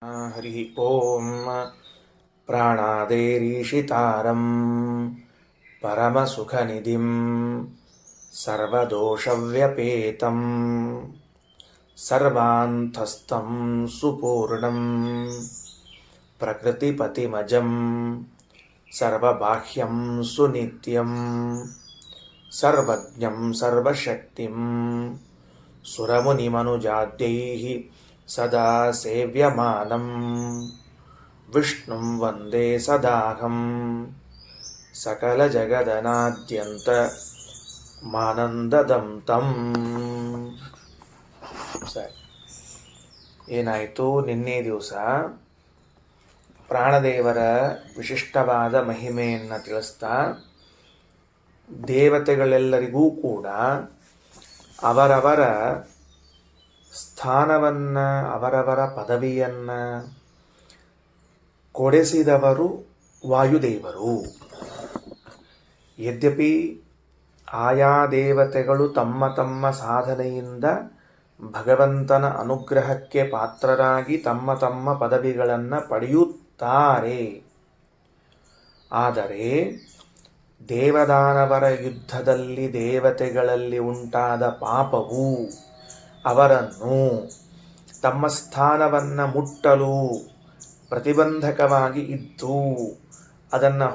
ಹರಿ ಓಂ ಪ್ರಾಣಾದೇರೀಶಿತಾರಂ ಪರಮಸುಖನಿಧಿಂ ಸರ್ವದೋಷವ್ಯಪೇತಂ ಸರ್ವಾಂತಸ್ಥಂ ಸುಪೂರ್ಣಂ ಪ್ರಕೃತಿಪತಿಮಜಂ ಸರ್ವಬಾಹ್ಯಂ ಸುನಿತ್ಯಂ ಸರ್ವಜ್ಞಂ ಸರ್ವಶಕ್ತಿಂ ಸುರಮುನಿಮನುಜಾದ್ಯೈಃ ಸದಾ ಸೇವ್ಯಮಾನಂ ವಿಷ್ಣುಂ ವಂದೇ ಸದಾಹಂ ಸಕಲಜಗದನಾದ್ಯಂತ ಮಾನಂದದಂ ತಂ. ಸರಿ, ಏನಾಯಿತು? ನಿನ್ನೆ ದಿವಸ ಪ್ರಾಣದೇವರ ವಿಶಿಷ್ಟವಾದ ಮಹಿಮೆಯನ್ನು ತಿಳಿಸ್ತಾ ದೇವತೆಗಳೆಲ್ಲರಿಗೂ ಕೂಡ ಅವರವರ ಸ್ಥಾನವನ್ನು, ಅವರವರ ಪದವಿಯನ್ನು ಕೊಡಿಸಿದವರು ವಾಯುದೇವರು. ಯದ್ಯಪಿ ಆಯಾ ದೇವತೆಗಳು ತಮ್ಮ ತಮ್ಮ ಸಾಧನೆಯಿಂದ ಭಗವಂತನ ಅನುಗ್ರಹಕ್ಕೆ ಪಾತ್ರರಾಗಿ ತಮ್ಮ ತಮ್ಮ ಪದವಿಗಳನ್ನು ಪಡೆಯುತ್ತಾರೆ. ಆದರೆ ದೇವದಾನವರ ಯುದ್ಧದಲ್ಲಿ ದೇವತೆಗಳಲ್ಲಿ ಉಂಟಾದ ಪಾಪವು ಅವರನ್ನು ತಮ್ಮ ಸ್ಥಾನವನ್ನು ಮುಟ್ಟಲು ಪ್ರತಿಬಂಧಕವಾಗಿ ಇದ್ದು ಅದನ್ನು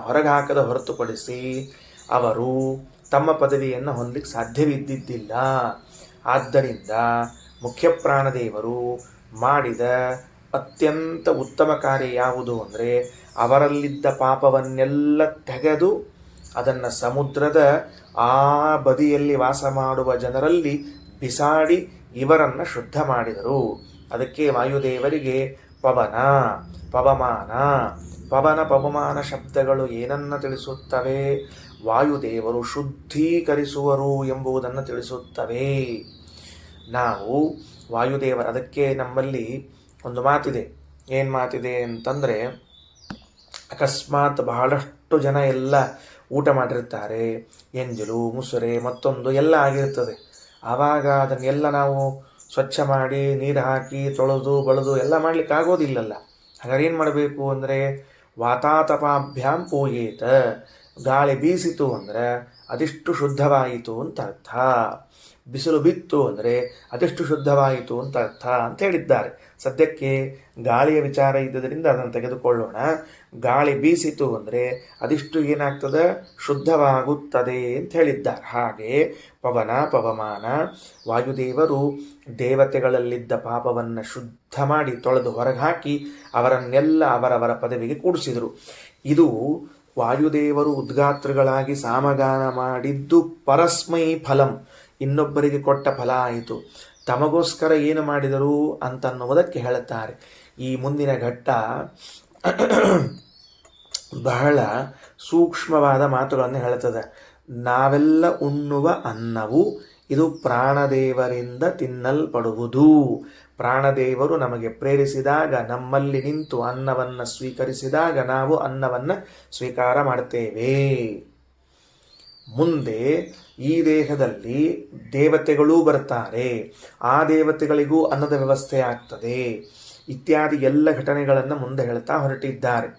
ಹೊರಗೆ ಹಾಕದ ಹೊರತುಪಡಿಸಿ ಅವರು ತಮ್ಮ ಪದವಿಯನ್ನು ಹೊಂದಲಿಕ್ಕೆ ಸಾಧ್ಯವಿದ್ದಿದ್ದಿಲ್ಲ. ಆದ್ದರಿಂದ ಮುಖ್ಯ ಪ್ರಾಣದೇವರು ಮಾಡಿದ ಅತ್ಯಂತ ಉತ್ತಮ ಕಾರ್ಯ ಯಾವುದು ಅಂದರೆ ಅವರಲ್ಲಿದ್ದ ಪಾಪವನ್ನೆಲ್ಲ ತೆಗೆದು ಅದನ್ನು ಸಮುದ್ರದ ಆ ಬದಿಯಲ್ಲಿ ವಾಸ ಮಾಡುವ ಜನರಲ್ಲಿ ಬಿಸಾಡಿ ಇವರನ್ನು ಶುದ್ಧ ಮಾಡಿದರು. ಅದಕ್ಕೆ ವಾಯುದೇವರಿಗೆ ಪವನ, ಪವಮಾನ, ಪವಮಾನ ಶಬ್ದಗಳು ಏನನ್ನು ತಿಳಿಸುತ್ತವೆ? ವಾಯುದೇವರು ಶುದ್ಧೀಕರಿಸುವರು ಎಂಬುದನ್ನು ತಿಳಿಸುತ್ತವೆ. ನಾವು ವಾಯುದೇವರ, ಅದಕ್ಕೆ ನಮ್ಮಲ್ಲಿ ಒಂದು ಮಾತಿದೆ. ಏನು ಮಾತಿದೆ ಅಂತಂದರೆ, ಅಕಸ್ಮಾತ್ ಬಹಳಷ್ಟು ಜನ ಎಲ್ಲ ಊಟ ಮಾಡಿರ್ತಾರೆ, ಎಂಜಲು ಮುಸುರೆ ಮತ್ತೊಂದು ಎಲ್ಲ ಆಗಿರ್ತದೆ. ಆವಾಗ ಅದನ್ನೆಲ್ಲ ನಾವು ಸ್ವಚ್ಛ ಮಾಡಿ ನೀರು ಹಾಕಿ ತೊಳೆದು ಬಳಿದು ಎಲ್ಲ ಮಾಡಲಿಕ್ಕೆ ಆಗೋದಿಲ್ಲಲ್ಲ. ಹಾಗಾದ್ರೆ ಏನು ಮಾಡಬೇಕು ಅಂದರೆ ವಾತಾತಪಾಭ್ಯಾಂ ಪೂಯೇತ, ಗಾಳಿ ಬೀಸಿತು ಅಂದರೆ ಅದಿಷ್ಟು ಶುದ್ಧವಾಯಿತು ಅಂತ ಅರ್ಥ. ಬಿಸಿಲು ಬಿತ್ತು ಅಂದರೆ ಅದೆಷ್ಟು ಶುದ್ಧವಾಯಿತು ಅಂತ ಅರ್ಥ ಅಂತ ಹೇಳಿದ್ದಾರೆ. ಸದ್ಯಕ್ಕೆ ಗಾಳಿಯ ವಿಚಾರ ಇದ್ದದರಿಂದ ಅದನ್ನು ತೆಗೆದುಕೊಳ್ಳೋಣ. ಗಾಳಿ ಬೀಸಿತು ಅಂದರೆ ಅದಿಷ್ಟು ಏನಾಗ್ತದೆ? ಶುದ್ಧವಾಗುತ್ತದೆ ಅಂತ ಹೇಳಿದ್ದಾರೆ. ಹಾಗೆ ಪವನ, ಪವಮಾನ, ವಾಯುದೇವರು ದೇವತೆಗಳಲ್ಲಿದ್ದ ಪಾಪವನ್ನು ಶುದ್ಧ ಮಾಡಿ ತೊಳೆದು ಹೊರಗೆ ಹಾಕಿ ಅವರನ್ನೆಲ್ಲ ಅವರವರ ಪದವಿಗೆ ಕೂಡಿಸಿದರು. ಇದು ವಾಯುದೇವರು ಉದ್ಗಾತ್ರಗಳಾಗಿ ಸಾಮಗಾನ ಮಾಡಿದ್ದು ಪರಸ್ಮೈ ಫಲಂ, ಇನ್ನೊಬ್ಬರಿಗೆ ಕೊಟ್ಟ ಫಲ ಆಯಿತು. ತಮಗೋಸ್ಕರ ಏನು ಮಾಡಿದರು ಅಂತನ್ನುವುದಕ್ಕೆ ಹೇಳುತ್ತಾರೆ. ಈ ಮುಂದಿನ ಘಟ್ಟ ಬಹಳ ಸೂಕ್ಷ್ಮವಾದ ಮಾತುಗಳನ್ನು ಹೇಳುತ್ತದೆ. ನಾವೆಲ್ಲ ಉಣ್ಣುವ ಅನ್ನವು ಇದು ಪ್ರಾಣದೇವರಿಂದ ತಿನ್ನಲ್ಪಡುವುದು. ಪ್ರಾಣದೇವರು ನಮಗೆ ಪ್ರೇರಿಸಿದಾಗ, ನಮ್ಮಲ್ಲಿ ನಿಂತು ಅನ್ನವನ್ನು ಸ್ವೀಕರಿಸಿದಾಗ ನಾವು ಅನ್ನವನ್ನು ಸ್ವೀಕಾರ ಮಾಡ್ತೇವೆ. ಮುಂದೆ ಈ ದೇಹದಲ್ಲಿ ದೇವತೆಗಳೂ ಬರ್ತಾರೆ, ಆ ದೇವತೆಗಳಿಗೂ ಅನ್ನದ ವ್ಯವಸ್ಥೆ ಆಗ್ತದೆ ಇತ್ಯಾದಿ ಎಲ್ಲ ಘಟನೆಗಳನ್ನು ಮುಂದೆ ಹೇಳ್ತಾ ಹೊರಟಿದ್ದಾರೆ.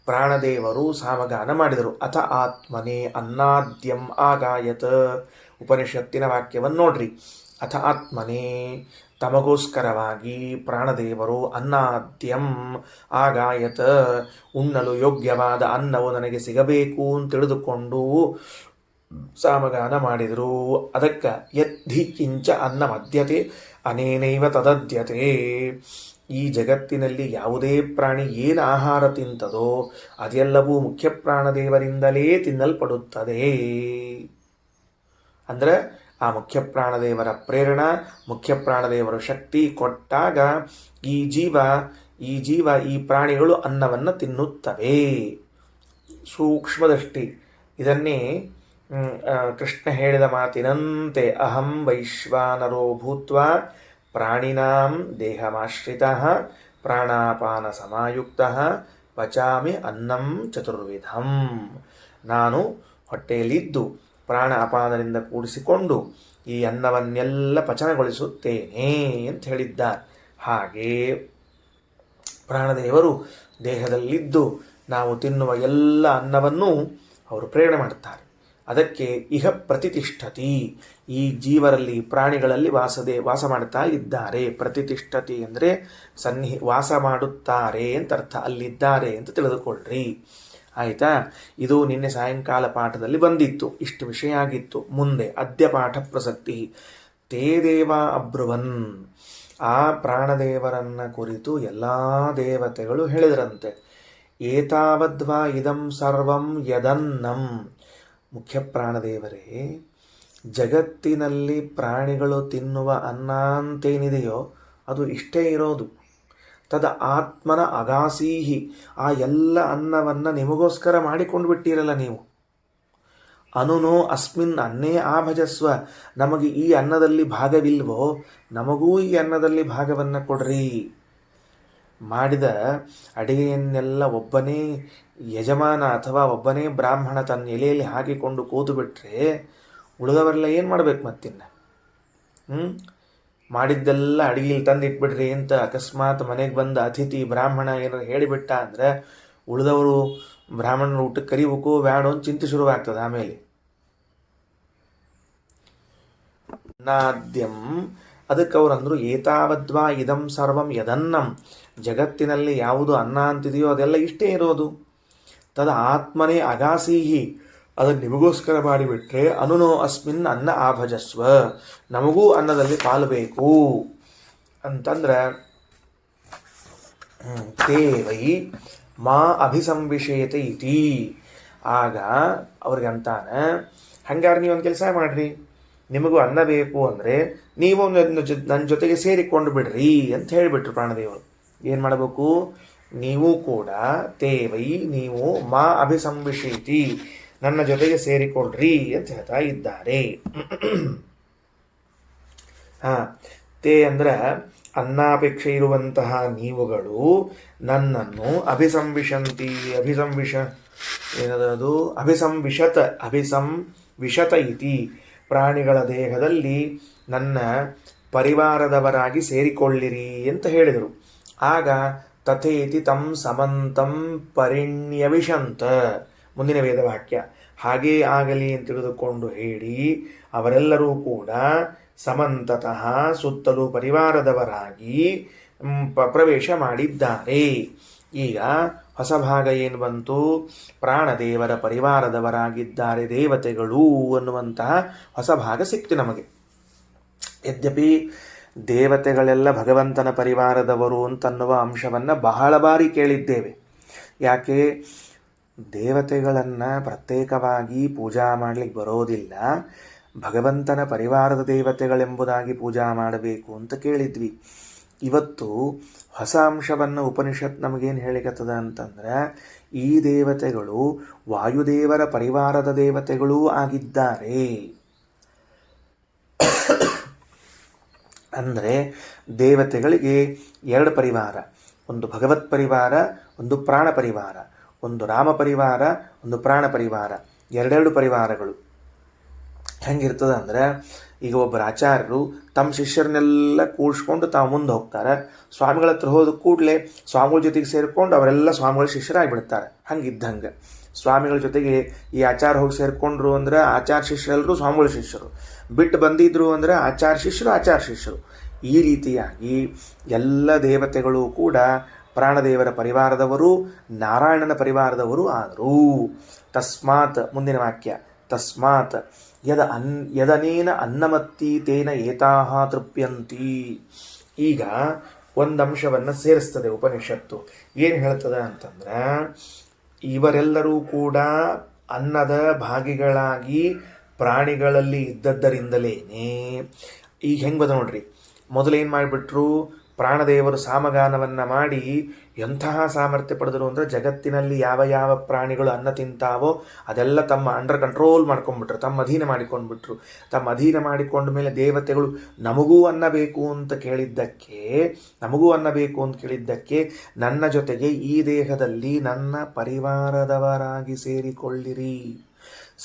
ಪ್ರಾಣದೇವರು ಸಾಮಗಾನ ಮಾಡಿದರು. ಅಥ ಆತ್ಮನೇ ಅನ್ನಾದ್ಯಂ ಆಗಾಯತ. ಉಪನಿಷತ್ತಿನ ವಾಕ್ಯವನ್ನು ನೋಡ್ರಿ. ಅಥ ಆತ್ಮನೇ, ತಮಗೋಸ್ಕರವಾಗಿ ಪ್ರಾಣದೇವರು ಅನ್ನಾದ್ಯಂ ಆಗಾಯತ, ಉಣ್ಣಲು ಯೋಗ್ಯವಾದ ಅನ್ನವು ನನಗೆ ಸಿಗಬೇಕು ಅಂತ ತಿಳಿದುಕೊಂಡು ಸಾಮಗಾನ ಮಾಡಿದರು. ಅದಕ್ಕೆ ಯದ್ಧಿ ಕಿಂಚ ಅನ್ನ ಮಧ್ಯತೆ ಅನೇನೈವ ತದದ್ಯತೆ. ಈ ಜಗತ್ತಿನಲ್ಲಿ ಯಾವುದೇ ಪ್ರಾಣಿ ಏನು ಆಹಾರ ತಿಂತದೋ ಅದೆಲ್ಲವೂ ಮುಖ್ಯ ಪ್ರಾಣದೇವರಿಂದಲೇ ತಿನ್ನಲ್ಪಡುತ್ತದೆ. ಅಂದರೆ ಆ ಮುಖ್ಯ ಪ್ರಾಣದೇವರ ಪ್ರೇರಣ, ಮುಖ್ಯ ಪ್ರಾಣದೇವರ ಶಕ್ತಿ ಕೊಟ್ಟಾಗ ಈ ಜೀವ ಈ ಪ್ರಾಣಿಗಳು ಅನ್ನವನ್ನು ತಿನ್ನುತ್ತವೆ. ಸೂಕ್ಷ್ಮದೃಷ್ಟಿ. ಇದನ್ನೇ ಕೃಷ್ಣ ಹೇಳಿದ ಮಾತಿನಂತೆ ಅಹಂ ವೈಶ್ವಾನರೋ ಭೂತ್ವಾ ಪ್ರಾಣಿನಾಂ ದೇಹಮಾಶ್ರಿತಃ ಪ್ರಾಣಾಪಾನ ಸಮಾಯುಕ್ತಃ ಪಚಾಮಿ ಅನ್ನಂ ಚತುರ್ವಿಧಂ. ನಾನು ಹೊಟ್ಟೆಯಲ್ಲಿದ್ದು ಪ್ರಾಣ ಅಪಾನದಿಂದ ಕೂಡಿಸಿಕೊಂಡು ಈ ಅನ್ನವನ್ನೆಲ್ಲ ಪಚನಗೊಳಿಸುತ್ತೇನೆ ಅಂತ ಹೇಳಿದ್ದಾರೆ. ಹಾಗೆ ಪ್ರಾಣದೇವರು ದೇಹದಲ್ಲಿದ್ದು ನಾವು ತಿನ್ನುವ ಎಲ್ಲ ಅನ್ನವನ್ನು ಅವರು ಪ್ರೇರಣೆ ಮಾಡುತ್ತಾರೆ. ಅದಕ್ಕೆ ಇಹ ಪ್ರತಿಷ್ಠತಿ, ಈ ಜೀವರಲ್ಲಿ ಪ್ರಾಣಿಗಳಲ್ಲಿ ವಾಸ ಮಾಡುತ್ತಾ ಇದ್ದಾರೆ. ಪ್ರತಿಷ್ಠತಿ ಅಂದರೆ ವಾಸ ಮಾಡುತ್ತಾರೆ ಅಂತ ಅರ್ಥ, ಅಲ್ಲಿದ್ದಾರೆ ಅಂತ ತಿಳಿದುಕೊಳ್ಳ್ರಿ. ಆಯಿತಾ? ಇದು ನಿನ್ನೆ ಸಾಯಂಕಾಲ ಪಾಠದಲ್ಲಿ ಬಂದಿತ್ತು, ಇಷ್ಟು ವಿಷಯ ಆಗಿತ್ತು. ಮುಂದೆ ಅದ್ಯ ಪಾಠ ಪ್ರಸಕ್ತಿ. ತೇ ದೇವ ಅಬ್ರುವನ್, ಆ ಪ್ರಾಣದೇವರನ್ನ ಕುರಿತು ಎಲ್ಲ ದೇವತೆಗಳು ಹೇಳಿದರಂತೆ. ಏತಾವದ್ವಾ ಇದಂ ಸರ್ವಂ ಯದನ್ನಂ, ಮುಖ್ಯ ಪ್ರಾಣದೇವರೇ, ಜಗತ್ತಿನಲ್ಲಿ ಪ್ರಾಣಿಗಳು ತಿನ್ನುವ ಅನ್ನ ಅಂತೇನಿದೆಯೋ ಅದು ಇಷ್ಟೇ ಇರೋದು. ತದ ಆತ್ಮನ ಅಗಾಸೀಹಿ, ಆ ಎಲ್ಲ ಅನ್ನವನ್ನು ನಿಮಗೋಸ್ಕರ ಮಾಡಿಕೊಂಡು ಬಿಟ್ಟಿರಲ್ಲ ನೀವು. ಅನುನೋ ಅಸ್ಮಿನ್ ಅನ್ನೇ ಆಭಜಸ್ವ, ನಮಗೆ ಈ ಅನ್ನದಲ್ಲಿ ಭಾಗವಿಲ್ವೋ, ನಮಗೂ ಈ ಅನ್ನದಲ್ಲಿ ಭಾಗವನ್ನು ಕೊಡ್ರಿ. ಮಾಡಿದ ಅಡಿಗೆಯನ್ನೆಲ್ಲ ಒಬ್ಬನೇ ಯಜಮಾನ ಅಥವಾ ಒಬ್ಬನೇ ಬ್ರಾಹ್ಮಣ ತನ್ನ ಎಲೆಯಲ್ಲಿ ಹಾಕಿಕೊಂಡು ಕೂತು ಬಿಟ್ರೆ ಉಳಿದವರೆಲ್ಲ ಏನು ಮಾಡ್ಬೇಕು ಮತ್ತಿನ್ನ? ಮಾಡಿದ್ದೆಲ್ಲ ಅಡಿಗೆಯಲ್ಲಿ ತಂದು ಇಟ್ಬಿಡ್ರಿ ಅಂತ ಅಕಸ್ಮಾತ್ ಮನೆಗೆ ಬಂದ ಅತಿಥಿ ಬ್ರಾಹ್ಮಣ ಏನಾರು ಹೇಳಿಬಿಟ್ಟ ಅಂದರೆ ಉಳಿದವರು ಬ್ರಾಹ್ಮಣನ ಊಟಕ್ಕೆ ಕರಿಬೇಕು ಬೇಡ ಅಂತ ಚಿಂತೆ ಶುರುವಾಗ್ತದೆ. ಆಮೇಲೆ ನಾದ್ಯಂ, ಅದಕ್ಕೆ ಅವರಂದ್ರು ಏತಾವದ್ವಾ ಇದಂ ಸರ್ವಂ ಯದನ್ನಂ, ಜಗತ್ತಿನಲ್ಲಿ ಯಾವುದು ಅನ್ನ ಅಂತಿದೆಯೋ ಅದೆಲ್ಲ ಇಷ್ಟೇ ಇರೋದು. ತದ ಆತ್ಮನೇ ಅಗಾಸೀಹಿ, ಅದನ್ನು ನಿಮಗೋಸ್ಕರ ಮಾಡಿಬಿಟ್ರೆ ಅನುನೋ ಅಸ್ಮಿನ್ ಅನ್ನ ಆಭಜಸ್ವ, ನಮಗೂ ಅನ್ನದಲ್ಲಿ ಪಾಲು ಬೇಕು ಅಂತಂದ್ರೆ ತೇ ವೈ ಮಾ ಅಭಿಸಂವಿಷೇತೆ ಇತಿ. ಆಗ ಅವ್ರಿಗೆ ಅಂತಾನೆ, ಹಂಗಾರೆ ನೀವೊಂದು ಕೆಲಸ ಮಾಡ್ರಿ, ನಿಮಗೂ ಅನ್ನ ಬೇಕು ಅಂದರೆ ನೀವು ನನ್ನ ಜೊತೆಗೆ ಸೇರಿಕೊಂಡು ಬಿಡ್ರಿ ಅಂತ ಹೇಳಿಬಿಟ್ರು ಪ್ರಾಣದೇವರು. ಏನು ಮಾಡಬೇಕು? ನೀವು ಕೂಡ ತೇವೈ, ನೀವು ಮಾ ಅಭಿಸಂವಿಷೇತಿ, ನನ್ನ ಜೊತೆಗೆ ಸೇರಿಕೊಳ್ಳ್ರಿ ಅಂತ ಹೇಳ್ತಾ ಇದ್ದಾರೆ. ತೇ ಅಂದ್ರೆ ಅನ್ನಾಪೇಕ್ಷೆ ಇರುವಂತಹ ನೀವುಗಳು ನನ್ನನ್ನು ಅಭಿಸಂವಿಶಂತಿ, ಏನದು ಅಭಿಸಂವಿಶತ ಇತಿ, ಪ್ರಾಣಿಗಳ ದೇಹದಲ್ಲಿ ನನ್ನ ಪರಿವಾರದವರಾಗಿ ಸೇರಿಕೊಳ್ಳಿರಿ ಅಂತ ಹೇಳಿದರು. ಆಗ ತಥೇತಿ ತಂ ಸಮಂತಂ ಪರಿಣ್ಯವಿಶಂತ, ಮುಂದಿನ ವೇದವಾಕ್ಯ, ಹಾಗೇ ಆಗಲಿ ಅಂತ ತಿಳಿದುಕೊಂಡು ಹೇಳಿ ಅವರೆಲ್ಲರೂ ಕೂಡ ಸಮಂತತಃ ಸುತ್ತಲೂ ಪರಿವಾರದವರಾಗಿ ಪ್ರವೇಶ ಮಾಡಿದ್ದಾರೆ. ಈಗ ಹೊಸ ಭಾಗ ಏನು ಬಂತು? ಪ್ರಾಣದೇವರ ಪರಿವಾರದವರಾಗಿದ್ದಾರೆ ದೇವತೆಗಳು ಅನ್ನುವಂತಹ ಹೊಸ ಭಾಗ ಸಿಕ್ತು ನಮಗೆ. ಯದ್ಯಪಿ ದೇವತೆಗಳೆಲ್ಲ ಭಗವಂತನ ಪರಿವಾರದವರು ಅಂತನ್ನುವ ಅಂಶವನ್ನು ಬಹಳ ಬಾರಿ ಕೇಳಿದ್ದೇವೆ. ಯಾಕೆ? ದೇವತೆಗಳನ್ನು ಪ್ರತ್ಯೇಕವಾಗಿ ಪೂಜಾ ಮಾಡಲಿಕ್ಕೆ ಬರೋದಿಲ್ಲ, ಭಗವಂತನ ಪರಿವಾರದ ದೇವತೆಗಳೆಂಬುದಾಗಿ ಪೂಜಾ ಮಾಡಬೇಕು ಅಂತ ಕೇಳಿದ್ವಿ. ಇವತ್ತು ಹೊಸ ಅಂಶವನ್ನು ಉಪನಿಷತ್ ನಮಗೇನು ಹೇಳಿಕತ್ತದ ಅಂತಂದ್ರೆ, ಈ ದೇವತೆಗಳು ವಾಯುದೇವರ ಪರಿವಾರದ ದೇವತೆಗಳೂ ಆಗಿದ್ದಾರೆ. ಅಂದರೆ ದೇವತೆಗಳಿಗೆ ಎರಡು ಪರಿವಾರ, ಒಂದು ಭಗವತ್ ಪರಿವಾರ, ಒಂದು ಪ್ರಾಣ ಪರಿವಾರ, ಒಂದು ರಾಮ ಪರಿವಾರ, ಒಂದು ಪ್ರಾಣ ಪರಿವಾರ, ಎರಡೆರಡು ಪರಿವಾರಗಳು. ಹೆಂಗಿರ್ತದೆ ಅಂದರೆ, ಈಗ ಒಬ್ಬರು ಆಚಾರ್ಯರು ತಮ್ಮ ಶಿಷ್ಯರನ್ನೆಲ್ಲ ಕೂಡಿಸ್ಕೊಂಡು ತಾವು ಮುಂದೆ ಹೋಗ್ತಾರೆ. ಸ್ವಾಮಿಗಳ ಹತ್ರ ಹೋದ ಕೂಡಲೇ ಸ್ವಾಮಿಗಳ ಜೊತೆಗೆ ಸೇರಿಕೊಂಡು ಅವರೆಲ್ಲ ಸ್ವಾಮಿಗಳ ಶಿಷ್ಯರಾಗಿಬಿಡ್ತಾರೆ. ಹಂಗಿದ್ದಂಗೆ ಸ್ವಾಮಿಗಳ ಜೊತೆಗೆ ಈ ಆಚಾರ ಹೋಗಿ ಸೇರಿಕೊಂಡ್ರು ಅಂದರೆ ಆಚಾರ ಶಿಷ್ಯರೆಲ್ಲರೂ ಸ್ವಾಮಿಗಳ ಶಿಷ್ಯರು, ಬಿಟ್ಟು ಬಂದಿದ್ರು ಅಂದರೆ ಆಚಾರ ಶಿಷ್ಯರು. ಈ ರೀತಿಯಾಗಿ ಎಲ್ಲ ದೇವತೆಗಳು ಕೂಡ ಪ್ರಾಣದೇವರ ಪರಿವಾರದವರು, ನಾರಾಯಣನ ಪರಿವಾರದವರು ಆದರು. ತಸ್ಮಾತ್, ಮುಂದಿನ ವಾಕ್ಯ, ತಸ್ಮಾತ್ ಯದನೇನ ಅನ್ನಮತ್ತಿ ತೇನ ಏತಾಹ ತೃಪ್ಯಂತಿ. ಈಗ ಒಂದು ಅಂಶವನ್ನು ಸೇರಿಸ್ತದೆ ಉಪನಿಷತ್ತು. ಏನು ಹೇಳ್ತದೆ ಅಂತಂದ್ರೆ, ಇವರೆಲ್ಲರೂ ಕೂಡ ಅನ್ನದ ಭಾಗಿಗಳಾಗಿ ಪ್ರಾಣಿಗಳಲ್ಲಿ ಇದ್ದದ್ದರಿಂದಲೇನೆ. ಈಗ ಹೆಂಗೆ ಬದ ನೋಡ್ರಿ, ಮೊದಲೇನು ಮಾಡಿಬಿಟ್ರು? ಪ್ರಾಣದೇವರು ಸಾಮಗಾನವನ್ನು ಮಾಡಿ ಎಂತಹ ಸಾಮರ್ಥ್ಯ ಪಡೆದರು ಅಂದರೆ, ಜಗತ್ತಿನಲ್ಲಿ ಯಾವ ಯಾವ ಪ್ರಾಣಿಗಳು ಅನ್ನ ತಿಂತಾವೋ ಅದೆಲ್ಲ ತಮ್ಮ ಅಂಡರ್ ಕಂಟ್ರೋಲ್ ಮಾಡ್ಕೊಂಡ್ಬಿಟ್ರು, ತಮ್ಮ ಅಧೀನ ಮಾಡಿಕೊಂಡ್ಬಿಟ್ರು. ತಮ್ಮ ಅಧೀನ ಮಾಡಿಕೊಂಡ ಮೇಲೆ ದೇವತೆಗಳು ನಮಗೂ ಅನ್ನ ಬೇಕು ಅಂತ ಕೇಳಿದ್ದಕ್ಕೆ ನನ್ನ ಜೊತೆಗೆ ಈ ದೇಹದಲ್ಲಿ ನನ್ನ ಪರಿವಾರದವರಾಗಿ ಸೇರಿಕೊಳ್ಳಿರಿ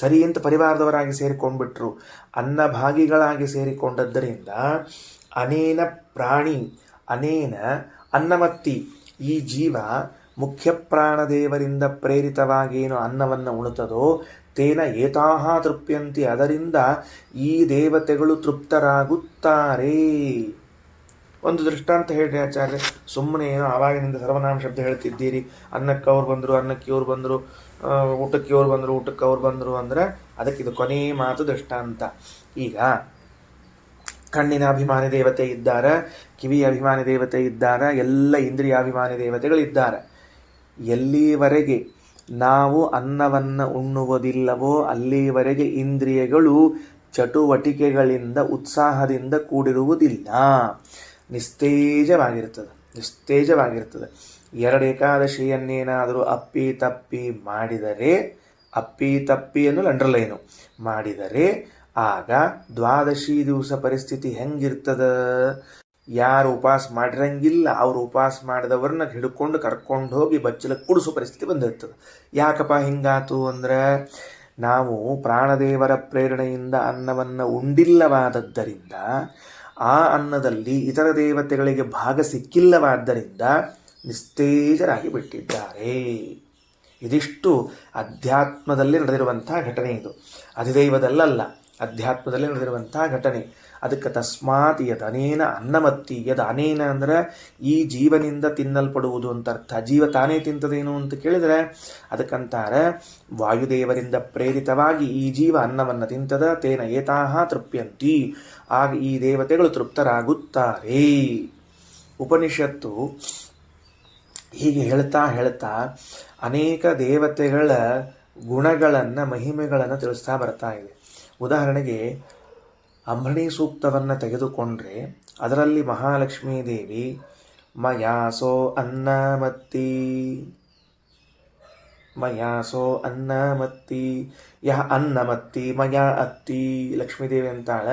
ಸರಿ ಅಂತ ಪರಿವಾರದವರಾಗಿ ಸೇರಿಕೊಂಡ್ಬಿಟ್ರು. ಅನ್ನಭಾಗಿಗಳಾಗಿ ಸೇರಿಕೊಂಡದ್ದರಿಂದ ಅನೇನ ಪ್ರಾಣಿ ಅನೇನ ಅನ್ನಮತ್ತಿ, ಈ ಜೀವ ಮುಖ್ಯ ಪ್ರಾಣದೇವರಿಂದ ಪ್ರೇರಿತವಾಗೇನು ಅನ್ನವನ್ನು ಉಣುತ್ತದೋ ತೇನ ಏತಾಹ ತೃಪ್ಯಂತಿ, ಅದರಿಂದ ಈ ದೇವತೆಗಳು ತೃಪ್ತರಾಗುತ್ತಾರೆ. ಒಂದು ದೃಷ್ಟಾಂತ ಹೇಳ್ರಿ ಆಚಾರ್ಯ, ಸುಮ್ಮನೆ ಏನೋ ಆವಾಗಿನಿಂದ ಸರ್ವನಾಮ ಶಬ್ದ ಹೇಳ್ತಿದ್ದೀರಿ, ಅನ್ನಕ್ಕೆ ಅವ್ರು ಬಂದರು, ಅನ್ನಕ್ಕೆ ಇವ್ರು ಬಂದರು, ಊಟಕ್ಕೆ ಇವ್ರು ಬಂದರು, ಊಟಕ್ಕೆ ಅವ್ರು ಬಂದರು ಅಂದರೆ ಅದಕ್ಕೆ ಇದು ಕೊನೆ ಮಾತು ದೃಷ್ಟಾಂತ. ಈಗ ಕಣ್ಣಿನ ಅಭಿಮಾನಿ ದೇವತೆ ಇದ್ದಾರೆ, ಕಿವಿಯ ಅಭಿಮಾನಿ ದೇವತೆ ಇದ್ದಾರೆ, ಎಲ್ಲ ಇಂದ್ರಿಯಾಭಿಮಾನಿ ದೇವತೆಗಳಿದ್ದಾರೆ. ಎಲ್ಲಿವರೆಗೆ ನಾವು ಅನ್ನವನ್ನು ಉಣ್ಣುವುದಿಲ್ಲವೋ ಅಲ್ಲಿವರೆಗೆ ಇಂದ್ರಿಯಗಳು ಚಟುವಟಿಕೆಗಳಿಂದ ಉತ್ಸಾಹದಿಂದ ಕೂಡಿರುವುದಿಲ್ಲ, ನಿಸ್ತೇಜವಾಗಿರ್ತದೆ. ಎರಡು ಏಕಾದಶಿಯನ್ನೇನಾದರೂ ಅಪ್ಪಿ ತಪ್ಪಿ ಮಾಡಿದರೆ, ಅಪ್ಪಿ ತಪ್ಪಿ ಅನ್ನೋದು ಅಂಡರ್ಲೈನು ಮಾಡಿದರೆ, ಆಗ ದ್ವಾದಶಿ ದಿವಸ ಪರಿಸ್ಥಿತಿ ಹೆಂಗಿರ್ತದ? ಯಾರು ಉಪವಾಸ ಮಾಡಿರಂಗಿಲ್ಲ ಅವ್ರು ಉಪವಾಸ ಮಾಡಿದವ್ರನ್ನ ಹಿಡ್ಕೊಂಡು ಕರ್ಕೊಂಡು ಹೋಗಿ ಬಚ್ಚಲಕ್ಕೆ ಕುಡಿಸೋ ಪರಿಸ್ಥಿತಿ ಬಂದಿರ್ತದೆ. ಯಾಕಪ್ಪ ಹಿಂಗಾತು ಅಂದ್ರೆ, ನಾವು ಪ್ರಾಣದೇವರ ಪ್ರೇರಣೆಯಿಂದ ಅನ್ನವನ್ನು ಉಂಡಿಲ್ಲವಾದದ್ದರಿಂದ, ಆ ಅನ್ನದಲ್ಲಿ ಇತರ ದೇವತೆಗಳಿಗೆ ಭಾಗ ಸಿಕ್ಕಿಲ್ಲವಾದ್ದರಿಂದ ನಿಸ್ತೇಜರಾಗಿ ಬಿಟ್ಟಿದ್ದಾರೆ. ಇದಿಷ್ಟು ಅಧ್ಯಾತ್ಮದಲ್ಲಿ ನಡೆದಿರುವಂತಹ ಘಟನೆ. ಇದು ಅಧಿದೈವದಲ್ಲ, ಅಧ್ಯಾತ್ಮದಲ್ಲಿ ನಡೆದಿರುವಂತಹ ಘಟನೆ. ಅದಕ್ಕೆ ತಸ್ಮಾತ್ ಯದನೇನ ಅನ್ನಮತ್ತಿ, ಯದ ಅನೇನ ಅಂದರೆ ಈ ಜೀವನಿಂದ ತಿನ್ನಲ್ಪಡುವುದು ಅಂತ ಅರ್ಥ. ಜೀವ ತಾನೇ ತಿಂತದೇನು ಅಂತ ಕೇಳಿದರೆ ಅದಕ್ಕಂತಾರೆ ವಾಯುದೇವರಿಂದ ಪ್ರೇರಿತವಾಗಿ ಈ ಜೀವ ಅನ್ನವನ್ನು ತಿಂತದ, ತೇನ ಏತಾಹ ತೃಪ್ಯಂತಿ, ಆಗ ಈ ದೇವತೆಗಳು ತೃಪ್ತರಾಗುತ್ತಾರೆ. ಉಪನಿಷತ್ತು ಹೀಗೆ ಹೇಳ್ತಾ ಅನೇಕ ದೇವತೆಗಳ ಗುಣಗಳನ್ನು, ಮಹಿಮೆಗಳನ್ನು ತಿಳಿಸ್ತಾ ಬರ್ತಾ ಇದೆ. ಉದಾಹರಣೆಗೆ ಅಂಬರಣಿ ಸೂಕ್ತವನ್ನು ತೆಗೆದುಕೊಂಡ್ರೆ ಅದರಲ್ಲಿ ಮಹಾಲಕ್ಷ್ಮೀ ದೇವಿ ಮಯಾಸೋ ಅನ್ನಮತ್ತಿ ಯಹ ಅನ್ನಮತ್ತಿ ಮಯಾ ಅತ್ತಿ, ಲಕ್ಷ್ಮೀದೇವಿ ಅಂತಾಳ,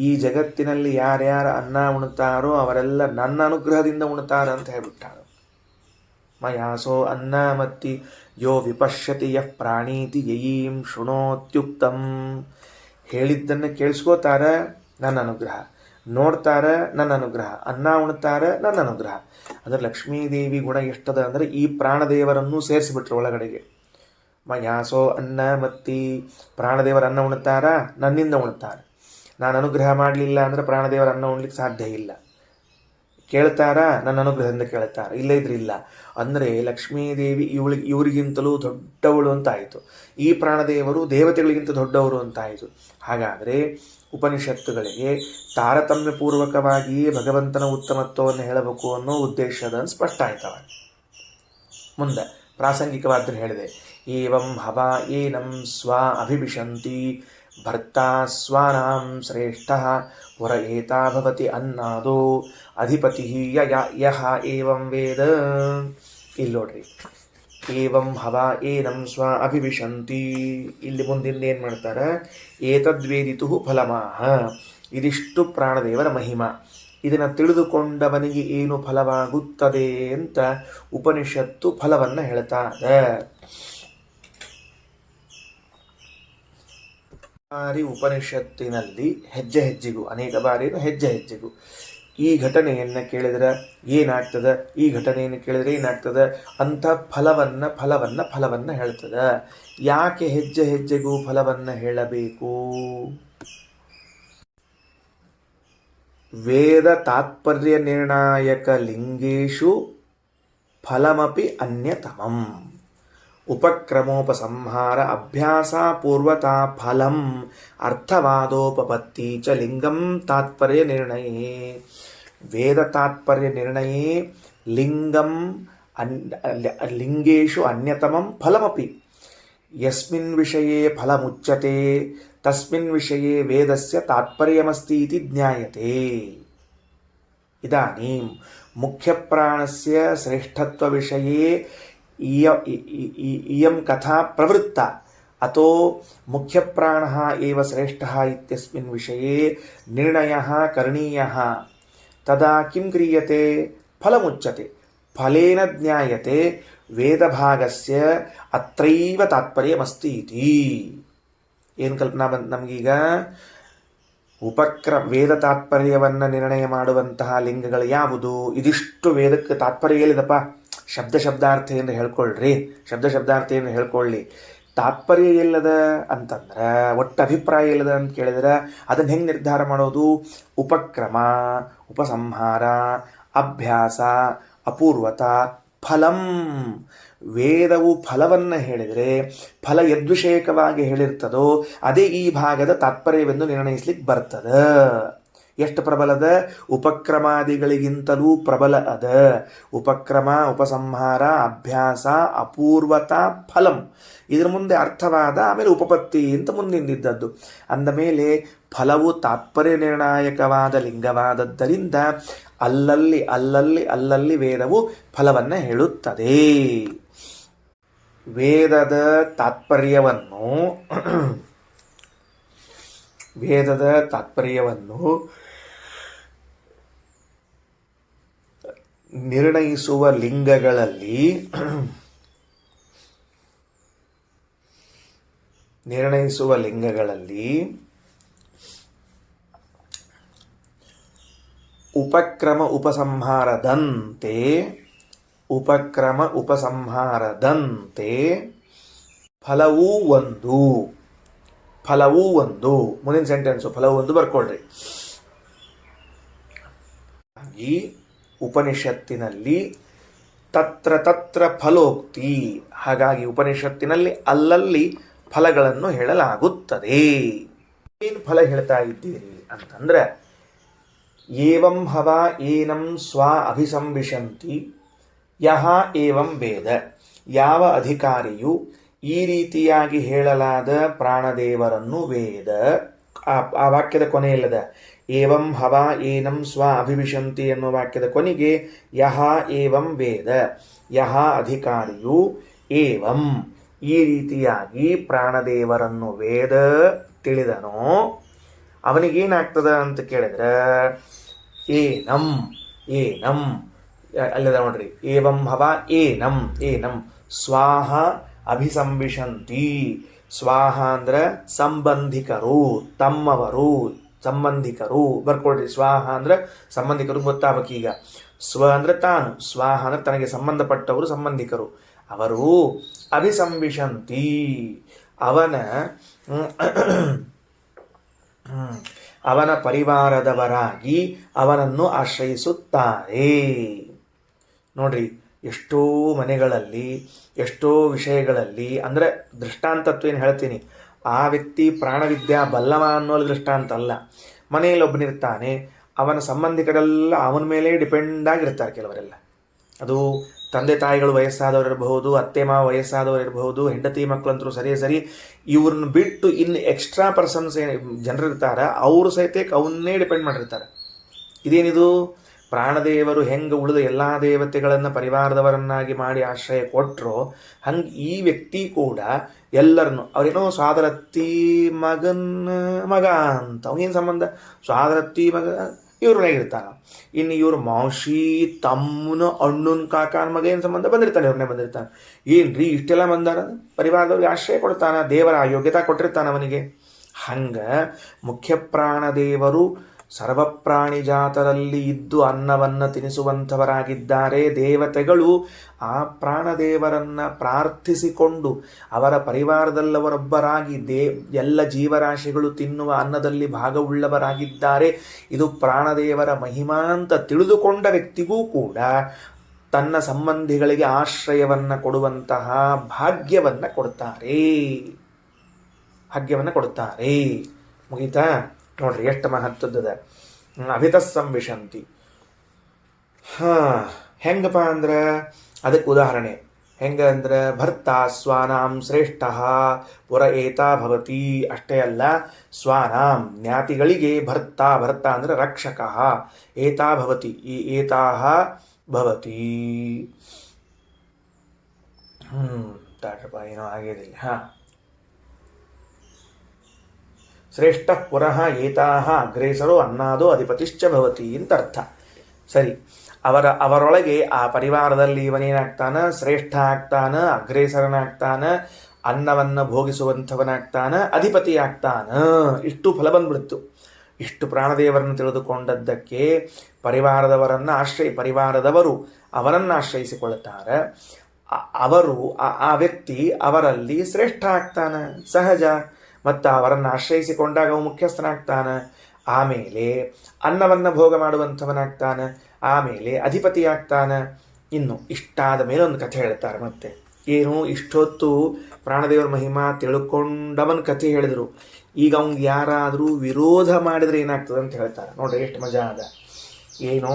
ಈ ಜಗತ್ತಿನಲ್ಲಿ ಯಾರ್ಯಾರು ಅನ್ನ ಉಣ್ತಾರೋ ಅವರೆಲ್ಲ ನನ್ನ ಅನುಗ್ರಹದಿಂದ ಉಣ್ತಾರ ಅಂತ ಹೇಳ್ಬಿಟ್ಟಾಳು. ಮಯಾಸೋ ಅನ್ನಮತ್ತಿ ಯೋ ವಿಪಶ್ಯತಿ ಯಃ ಪ್ರಾಣೀತಿ ಯಯೀಂ ಶೃಣೋತ್ಯುಕ್ತಂ, ಹೇಳಿದ್ದನ್ನು ಕೇಳಿಸ್ಕೋತಾರ ನನ್ನ ಅನುಗ್ರಹ, ನೋಡ್ತಾರ ನನ್ನ ಅನುಗ್ರಹ, ಅನ್ನ ಉಣ್ತಾರ ನನ್ನ ಅನುಗ್ರಹ. ಅಂದ್ರೆ ಲಕ್ಷ್ಮೀದೇವಿ ಗುಣ ಎಷ್ಟದ ಅಂದರೆ ಈ ಪ್ರಾಣದೇವರನ್ನು ಸೇರಿಸಿಬಿಟ್ರು ಒಳಗಡೆಗೆ. ಮಯಾಸೋ ಅನ್ನಮತ್ತಿ, ಪ್ರಾಣದೇವರ ಅನ್ನ ಉಣ್ತಾರ, ನನ್ನಿಂದ ಉಣ್ತಾರ. ನಾನು ಅನುಗ್ರಹ ಮಾಡಲಿಲ್ಲ ಅಂದರೆ ಪ್ರಾಣದೇವರ ಅನ್ನ ಉಣ್ಲಿಕ್ಕೆ ಸಾಧ್ಯ ಇಲ್ಲ. ಕೇಳ್ತಾರ, ನನ್ನ ಅನುಗ್ರಹದಿಂದ ಕೇಳ್ತಾರ, ಇಲ್ಲ ಇದ್ರಿಲ್ಲ. ಅಂದರೆ ಲಕ್ಷ್ಮೀದೇವಿ ಇವರಿಗಿಂತಲೂ ದೊಡ್ಡವಳು ಅಂತಾಯಿತು, ಈ ಪ್ರಾಣದೇವರು ದೇವತೆಗಳಿಗಿಂತ ದೊಡ್ಡವರು ಅಂತಾಯಿತು. ಹಾಗಾದರೆ ಉಪನಿಷತ್ತುಗಳಿಗೆ ತಾರತಮ್ಯಪೂರ್ವಕವಾಗಿಯೇ ಭಗವಂತನ ಉತ್ತಮತ್ವವನ್ನು ಹೇಳಬೇಕು ಅನ್ನೋ ಉದ್ದೇಶದ ಸ್ಪಷ್ಟ ಆಯ್ತವ. ಮುಂದೆ ಪ್ರಾಸಂಗಿಕವಾದ್ದನ್ನು ಹೇಳಿದೆ. ಏವಂ ಹವಾ ಏನಂ ಸ್ವ ಅಭಿವಿಶಂತಿ ಭರ್ತಾ ಸ್ವಾನಾಂ ಶ್ರೇಷ್ಠ ಪುರ ಏತಾ ಭವತಿ ಅನ್ನಾದೋ ಅಧಿಪತಿ ಯಹ ಏವಂ ವೇದ. ಇಲ್ಲಿ ನೋಡ್ರಿ, ಏವಂ ಹವಾ ಏನಂ ಸ್ವ ಅಭಿವಿಶಂತಿ, ಇಲ್ಲಿ ಮುಂದಿಂದ ಏನು ಮಾಡ್ತಾರೆ, ಏತದ್ವೇದಿತು ಫಲಮಾಹ, ಇದಿಷ್ಟು ಪ್ರಾಣದೇವರ ಮಹಿಮಾ, ಇದನ್ನು ತಿಳಿದುಕೊಂಡವನಿಗೆ ಏನು ಫಲವಾಗುತ್ತದೆ ಅಂತ ಉಪನಿಷತ್ತು ಫಲವನ್ನು ಹೇಳ್ತಾ ಇದೆ. ಉಪನಿಷತ್ತಿನಲ್ಲಿ ಹೆಜ್ಜೆ ಹೆಜ್ಜೆಗೂ, ಅನೇಕ ಬಾರಿನೂ ಹೆಜ್ಜೆ ಹೆಜ್ಜೆಗೂ ಈ ಘಟನೆಯನ್ನು ಕೇಳಿದ್ರೆ ಏನಾಗ್ತದೆ, ಈ ಘಟನೆಯನ್ನು ಕೇಳಿದ್ರೆ ಏನಾಗ್ತದೆ ಅಂತ ಫಲವನ್ನು ಹೇಳ್ತದೆ. ಯಾಕೆ ಹೆಜ್ಜೆ ಹೆಜ್ಜೆಗೂ ಫಲವನ್ನು ಹೇಳಬೇಕು? ವೇದ ತಾತ್ಪರ್ಯ ನಿರ್ಣಾಯಕ ಲಿಂಗೇಶು ಫಲಮಪಿ ಅನ್ಯತಮಂ ಉಪಕ್ರಮೋಪಸಂಹಾರ ಅಭ್ಯಾಸ ಪೂರ್ವತಾ ಫಲಂ ಅರ್ಥವಾದೋಪಪತ್ತಿ ಚ ಲಿಂಗಂ ತಾತ್ಪರ್ಯ ನಿರ್ಣಯೇ. ವೇದ ತಾತ್ಪರ್ಯ ನಿರ್ಣಯೇ ಲಿಂಗಂ ಲಿಂಗೇಶು ಅನ್ಯತಮಂ ಫಲಮಪಿ ಯಸ್ಮಿನ್ ವಿಷಯೇ ಫಲಮುಚ್ಯತೆ ತಸ್ಮಿನ್ ವಿಷಯೇ ವೇದಸ್ಯ ತಾತ್ಪರ್ಯಮಸ್ತಿ ಇತಿ ಜ್ಞಾಯತೆ. ಇದಾನೀಂ ಮುಖ್ಯಪ್ರಾಣಸ್ಯ ಶ್ರೇಷ್ಠತ್ವ ವಿಷಯೇ ಇಯಂ ಕಥಾ ಪ್ರವೃತ್ತ ಅತೋ ಮುಖ್ಯಪ್ರಾಣಃ ಏವ ಶ್ರೇಷ್ಠಃ ಇತ್ಯಸ್ಮಿನ್ ವಿಷಯೇ ನಿರ್ಣಯಃ ಕರಣೀಯಃ ತದಾ ಕಿಂ ಕ್ರಿಯತೆ ಫಲಮುಚ್ಯತೆ ಫಲೇನ ಜ್ಞಾಯತೆ ವೇದಭಾಗಸ್ಯ ಅತ್ರೈವ ತಾತ್ಪರ್ಯಮಸ್ತಿ ಇತಿ. ಏನು ಕಲ್ಪನಾ ಬಂತು ನಮಗೀಗ? ವೇದ ತಾತ್ಪರ್ಯವನ್ನು ನಿರ್ಣಯ ಮಾಡುವಂತಹ ಲಿಂಗಗಳು ಯಾವುದು? ಇದಿಷ್ಟು ವೇದಕ್ಕೆ ತಾತ್ಪರ್ಯ ಹೇಳಿದಪ್ಪ. ಶಬ್ದಾರ್ಥೆಯನ್ನು ಹೇಳ್ಕೊಳ್ರಿ, ಶಬ್ದಾರ್ಥೆಯನ್ನು ಹೇಳ್ಕೊಳ್ಳಿ. ತಾತ್ಪರ್ಯ ಇಲ್ಲದ ಅಂತಂದ್ರೆ, ಒಟ್ಟು ಅಭಿಪ್ರಾಯ ಇಲ್ಲದ ಅಂತ ಕೇಳಿದ್ರೆ ಅದನ್ನು ಹೆಂಗೆ ನಿರ್ಧಾರ ಮಾಡೋದು? ಉಪಕ್ರಮ, ಉಪಸಂಹಾರ, ಅಭ್ಯಾಸ, ಅಪೂರ್ವತ, ಫಲಂ. ವೇದವು ಫಲವನ್ನು ಹೇಳಿದರೆ ಫಲ ಯದ್ವಿಷಯಕವಾಗಿ ಹೇಳಿರ್ತದೋ ಅದೇ ಈ ಭಾಗದ ತಾತ್ಪರ್ಯವೆಂದು ನಿರ್ಣಯಿಸ್ಲಿಕ್ಕೆ ಬರ್ತದೆ. ಎಷ್ಟು ಪ್ರಬಲದ? ಉಪಕ್ರಮಾದಿಗಳಿಗಿಂತಲೂ ಪ್ರಬಲ ಅದ. ಉಪಕ್ರಮ, ಉಪಸಂಹಾರ, ಅಭ್ಯಾಸ, ಅಪೂರ್ವತ, ಫಲಂ. ಇದರ ಮುಂದೆ ಅರ್ಥವಾದ, ಆಮೇಲೆ ಉಪಪತ್ತಿ ಅಂತ ಮುಂದಿಂದಿದ್ದದ್ದು. ಅಂದ ಮೇಲೆ ಫಲವು ತಾತ್ಪರ್ಯ ನಿರ್ಣಾಯಕವಾದ ಲಿಂಗವಾದದ್ದರಿಂದ ಅಲ್ಲಲ್ಲಿ ಅಲ್ಲಲ್ಲಿ ಅಲ್ಲಲ್ಲಿ ವೇದವು ಫಲವನ್ನು ಹೇಳುತ್ತದೆ. ವೇದದ ತಾತ್ಪರ್ಯವನ್ನು ನಿರ್ಣಯಿಸುವ ಲಿಂಗಗಳಲ್ಲಿ ಉಪಕ್ರಮ ಉಪಸಂಹಾರದಂತೆ ಫಲವೂ ಒಂದು. ಮುಂದಿನ ಸೆಂಟೆನ್ಸು ಫಲವೂ ಒಂದು ಬರ್ಕೊಳ್ರಿ. ಈ ಉಪನಿಷತ್ತಿನಲ್ಲಿ ತತ್ರ ಫಲೋಕ್ತಿ, ಹಾಗಾಗಿ ಉಪನಿಷತ್ತಿನಲ್ಲಿ ಅಲ್ಲಲ್ಲಿ ಫಲಗಳನ್ನು ಹೇಳಲಾಗುತ್ತದೆ. ಏನು ಫಲ ಹೇಳ್ತಾ ಇದ್ದೀರಿ ಅಂತಂದ್ರೆ, ಏವಂ ಹವ ಏನಂ ಸ್ವ ಅಭಿಸಂವಿಶಂತಿ ಯಹ ಏವಂ ವೇದ. ಯಾವ ಅಧಿಕಾರಿಯು ಈ ರೀತಿಯಾಗಿ ಹೇಳಲಾದ ಪ್ರಾಣದೇವರನ್ನು ವೇದ, ಆ ವಾಕ್ಯದ ಕೊನೆಯಲ್ಲದ ಏವಂ ಹವ ಏನಂ ಸ್ವ ಅಭಿವಿಶಂತಿ ಎನ್ನುವ ವಾಕ್ಯದ ಕೊನೆಗೆ ಯಹ ಏವಂ ವೇದ, ಯಹ ಅಧಿಕಾರಿಯು ಏವಂ ಈ ರೀತಿಯಾಗಿ ಪ್ರಾಣದೇವರನ್ನು ವೇದ ತಿಳಿದನೋ ಅವನಿಗೇನಾಗ್ತದ ಅಂತ ಕೇಳಿದ್ರೆ, ಏನಂ ಅಲ್ಲದ ನೋಡ್ರಿ, ಏವಂ ಹವ ಏನಂ ಸ್ವಾಹ ಅಭಿಸಂವಿಶಂತಿ. ಸ್ವಾಹ ಅಂದ್ರೆ ಸಂಬಂಧಿಕರು, ತಮ್ಮವರು, ಸಂಬಂಧಿಕರು ಬರ್ಕೊಳ್ರಿ. ಸ್ವಾಹ ಅಂದ್ರೆ ಸಂಬಂಧಿಕರು ಗೊತ್ತಾಗಬೇಕೀಗ. ಸ್ವ ಅಂದ್ರೆ ತಾನು, ಸ್ವಾಹ ಅಂದ್ರೆ ತನಗೆ ಸಂಬಂಧಪಟ್ಟವರು, ಸಂಬಂಧಿಕರು. ಅವರು ಅಭಿಸಂವಿಶಂತಿ ಅವನ ಪರಿವಾರದವರಾಗಿ ಅವನನ್ನು ಆಶ್ರಯಿಸುತ್ತಾರೆ. ನೋಡ್ರಿ, ಎಷ್ಟೋ ಮನೆಗಳಲ್ಲಿ, ಎಷ್ಟೋ ವಿಷಯಗಳಲ್ಲಿ, ಅಂದರೆ ದೃಷ್ಟಾಂತತ್ವ ಏನು ಹೇಳ್ತೀನಿ, ಆ ವ್ಯಕ್ತಿ ಪ್ರಾಣವಿದ್ಯಾ ಬಲ್ಲವ ಅನ್ನೋ ದೃಷ್ಟಾಂತ ಅಲ್ಲ. ಮನೆಯಲ್ಲಿ ಒಬ್ಬನಿರ್ತಾನೆ, ಅವನ ಸಂಬಂಧಿಕರೆಲ್ಲ ಅವನ ಮೇಲೆ ಡಿಪೆಂಡ್ ಆಗಿರ್ತಾರೆ. ಕೆಲವರೆಲ್ಲ ಅದು ತಂದೆ ತಾಯಿಗಳು ವಯಸ್ಸಾದವರು ಇರಬಹುದು, ಅತ್ತೆ ಮಾವ ವಯಸ್ಸಾದವರು ಇರಬಹುದು, ಹೆಂಡತಿ ಮಕ್ಕಳಂತರೂ ಸರಿ ಇವ್ರನ್ನ ಬಿಟ್ಟು ಇನ್ನು ಎಕ್ಸ್ಟ್ರಾ ಪರ್ಸನ್ಸ್ ಜನರಿರ್ತಾರೆ, ಅವರು ಸಹಿತ ಅವನ್ನೇ ಡಿಪೆಂಡ್ ಮಾಡಿರ್ತಾರೆ. ಇದೇನಿದು? ಪ್ರಾಣದೇವರು ಹೆಂಗೆ ಉಳಿದ ಎಲ್ಲ ದೇವತೆಗಳನ್ನು ಪರಿವಾರದವರನ್ನಾಗಿ ಮಾಡಿ ಆಶ್ರಯ ಕೊಟ್ಟರು, ಹಂಗೆ ಈ ವ್ಯಕ್ತಿ ಕೂಡ ಎಲ್ಲರನ್ನು, ಅವ್ರೇನೋ ಸ್ವಾದರತ್ತಿ ಮಗ ಅಂತ ಅವನೇನು ಸಂಬಂಧ? ಸ್ವಾದರತ್ತಿ ಮಗ ಇವ್ರನ್ನಾಗಿರ್ತಾನೆ. ಇನ್ನು ಇವ್ರ ಮಾವಶಿ ತಮ್ಮನ ಅಣ್ಣನ ಕಾಕನ ಮಗ ಏನು ಸಂಬಂಧ? ಬಂದಿರ್ತಾನೆ, ಇವ್ರನ್ನೇ ಬಂದಿರ್ತಾನೆ. ಏನ್ರಿ ಇಷ್ಟೆಲ್ಲ ಬಂದಾರ? ಪರಿವಾರದವ್ರಿಗೆ ಆಶ್ರಯ ಕೊಡ್ತಾನ, ದೇವರ ಯೋಗ್ಯತಾ ಕೊಟ್ಟಿರ್ತಾನೆ ಅವನಿಗೆ. ಹಂಗೆ ಮುಖ್ಯ ಪ್ರಾಣದೇವರು ಸರ್ವಪ್ರಾಣಿ ಜಾತರಲ್ಲಿ ಇದ್ದು ಅನ್ನವನ್ನು ತಿನ್ನಿಸುವಂಥವರಾಗಿದ್ದಾರೆ. ದೇವತೆಗಳು ಆ ಪ್ರಾಣದೇವರನ್ನು ಪ್ರಾರ್ಥಿಸಿಕೊಂಡು ಅವರ ಪರಿವಾರದಲ್ಲವರೊಬ್ಬರಾಗಿ ಎಲ್ಲ ಜೀವರಾಶಿಗಳು ತಿನ್ನುವ ಅನ್ನದಲ್ಲಿ ಭಾಗವುಳ್ಳವರಾಗಿದ್ದಾರೆ. ಇದು ಪ್ರಾಣದೇವರ ಮಹಿಮಾ ಅಂತ ತಿಳಿದುಕೊಂಡ ವ್ಯಕ್ತಿಗೂ ಕೂಡ ತನ್ನ ಸಂಬಂಧಿಗಳಿಗೆ ಆಶ್ರಯವನ್ನು ಕೊಡುವಂತಹ ಭಾಗ್ಯವನ್ನು ಕೊಡ್ತಾರೆ. ಮುಗೀತಾ? ನೋಡ್ರಿ ಎಷ್ಟು ಮಹತ್ವದ ಅಭಿತಸ್ಸಂವಿಶಂತಿ. ಹೆಂಗಪ್ಪ ಅಂದ್ರೆ, ಅದಕ್ಕೆ ಉದಾಹರಣೆ ಹೆಂಗಂದ್ರೆ, ಭರ್ತ ಸ್ವಾನಾಂ ಶ್ರೇಷ್ಠ ಪುರ ಏತಾ ಭವತಿ. ಅಷ್ಟೇ ಅಲ್ಲ, ಸ್ವಾನಾಂ ಜ್ಞಾತಿಗಳಿಗೆ ಭರ್ತ ಅಂದ್ರೆ ರಕ್ಷಕ, ಏತಾ ಭವತಿ ಈ ಏತಾಹ ಭವತಿ. ಏನೋ ಆಗಿದಿಲ್ಲ. ಶ್ರೇಷ್ಠ ಪುರಃ ಏತಾಹ ಅಗ್ರೇಸರೋ ಅನ್ನಾದೋ ಅಧಿಪತಿಶ್ಚ ಭವತಿ ಅಂತ ಅರ್ಥ. ಸರಿ, ಅವರೊಳಗೆ ಆ ಪರಿವಾರದಲ್ಲಿ ಇವನೇನಾಗ್ತಾನ? ಶ್ರೇಷ್ಠ ಆಗ್ತಾನ, ಅಗ್ರೇಸರನಾಗ್ತಾನ, ಅನ್ನವನ್ನು ಭೋಗಿಸುವಂಥವನಾಗ್ತಾನ, ಅಧಿಪತಿ ಆಗ್ತಾನ. ಇಷ್ಟು ಫಲ ಬಂದ್ಬಿಡ್ತು. ಇಷ್ಟು ಪ್ರಾಣದೇವರನ್ನು ತಿಳಿದುಕೊಂಡದ್ದಕ್ಕೆ ಪರಿವಾರದವರು ಅವರನ್ನು ಆಶ್ರಯಿಸಿಕೊಳ್ಳುತ್ತಾರೆ. ಅವರು ಆ ವ್ಯಕ್ತಿ ಅವರಲ್ಲಿ ಶ್ರೇಷ್ಠ ಆಗ್ತಾನೆ, ಸಹಜ. ಮತ್ತು ಅವರನ್ನು ಆಶ್ರಯಿಸಿಕೊಂಡಾಗ ಅವು ಮುಖ್ಯಸ್ಥನಾಗ್ತಾನೆ. ಆಮೇಲೆ ಅನ್ನವನ್ನು ಭೋಗ ಮಾಡುವಂಥವನಾಗ್ತಾನೆ. ಆಮೇಲೆ ಅಧಿಪತಿ ಆಗ್ತಾನೆ. ಇನ್ನು ಇಷ್ಟಾದ ಮೇಲೆ ಒಂದು ಕಥೆ ಹೇಳ್ತಾರೆ. ಮತ್ತೆ ಏನು, ಇಷ್ಟೊತ್ತು ಪ್ರಾಣದೇವರ ಮಹಿಮಾ ತಿಳ್ಕೊಂಡವನ ಕಥೆ ಹೇಳಿದರು. ಈಗ ಅವ್ನಿಗೆ ಯಾರಾದರೂ ವಿರೋಧ ಮಾಡಿದರೆ ಏನಾಗ್ತದೆ ಅಂತ ಹೇಳ್ತಾರೆ. ನೋಡ್ರಿ ಎಷ್ಟು ಮಜಾ ಅದ. ಏನು,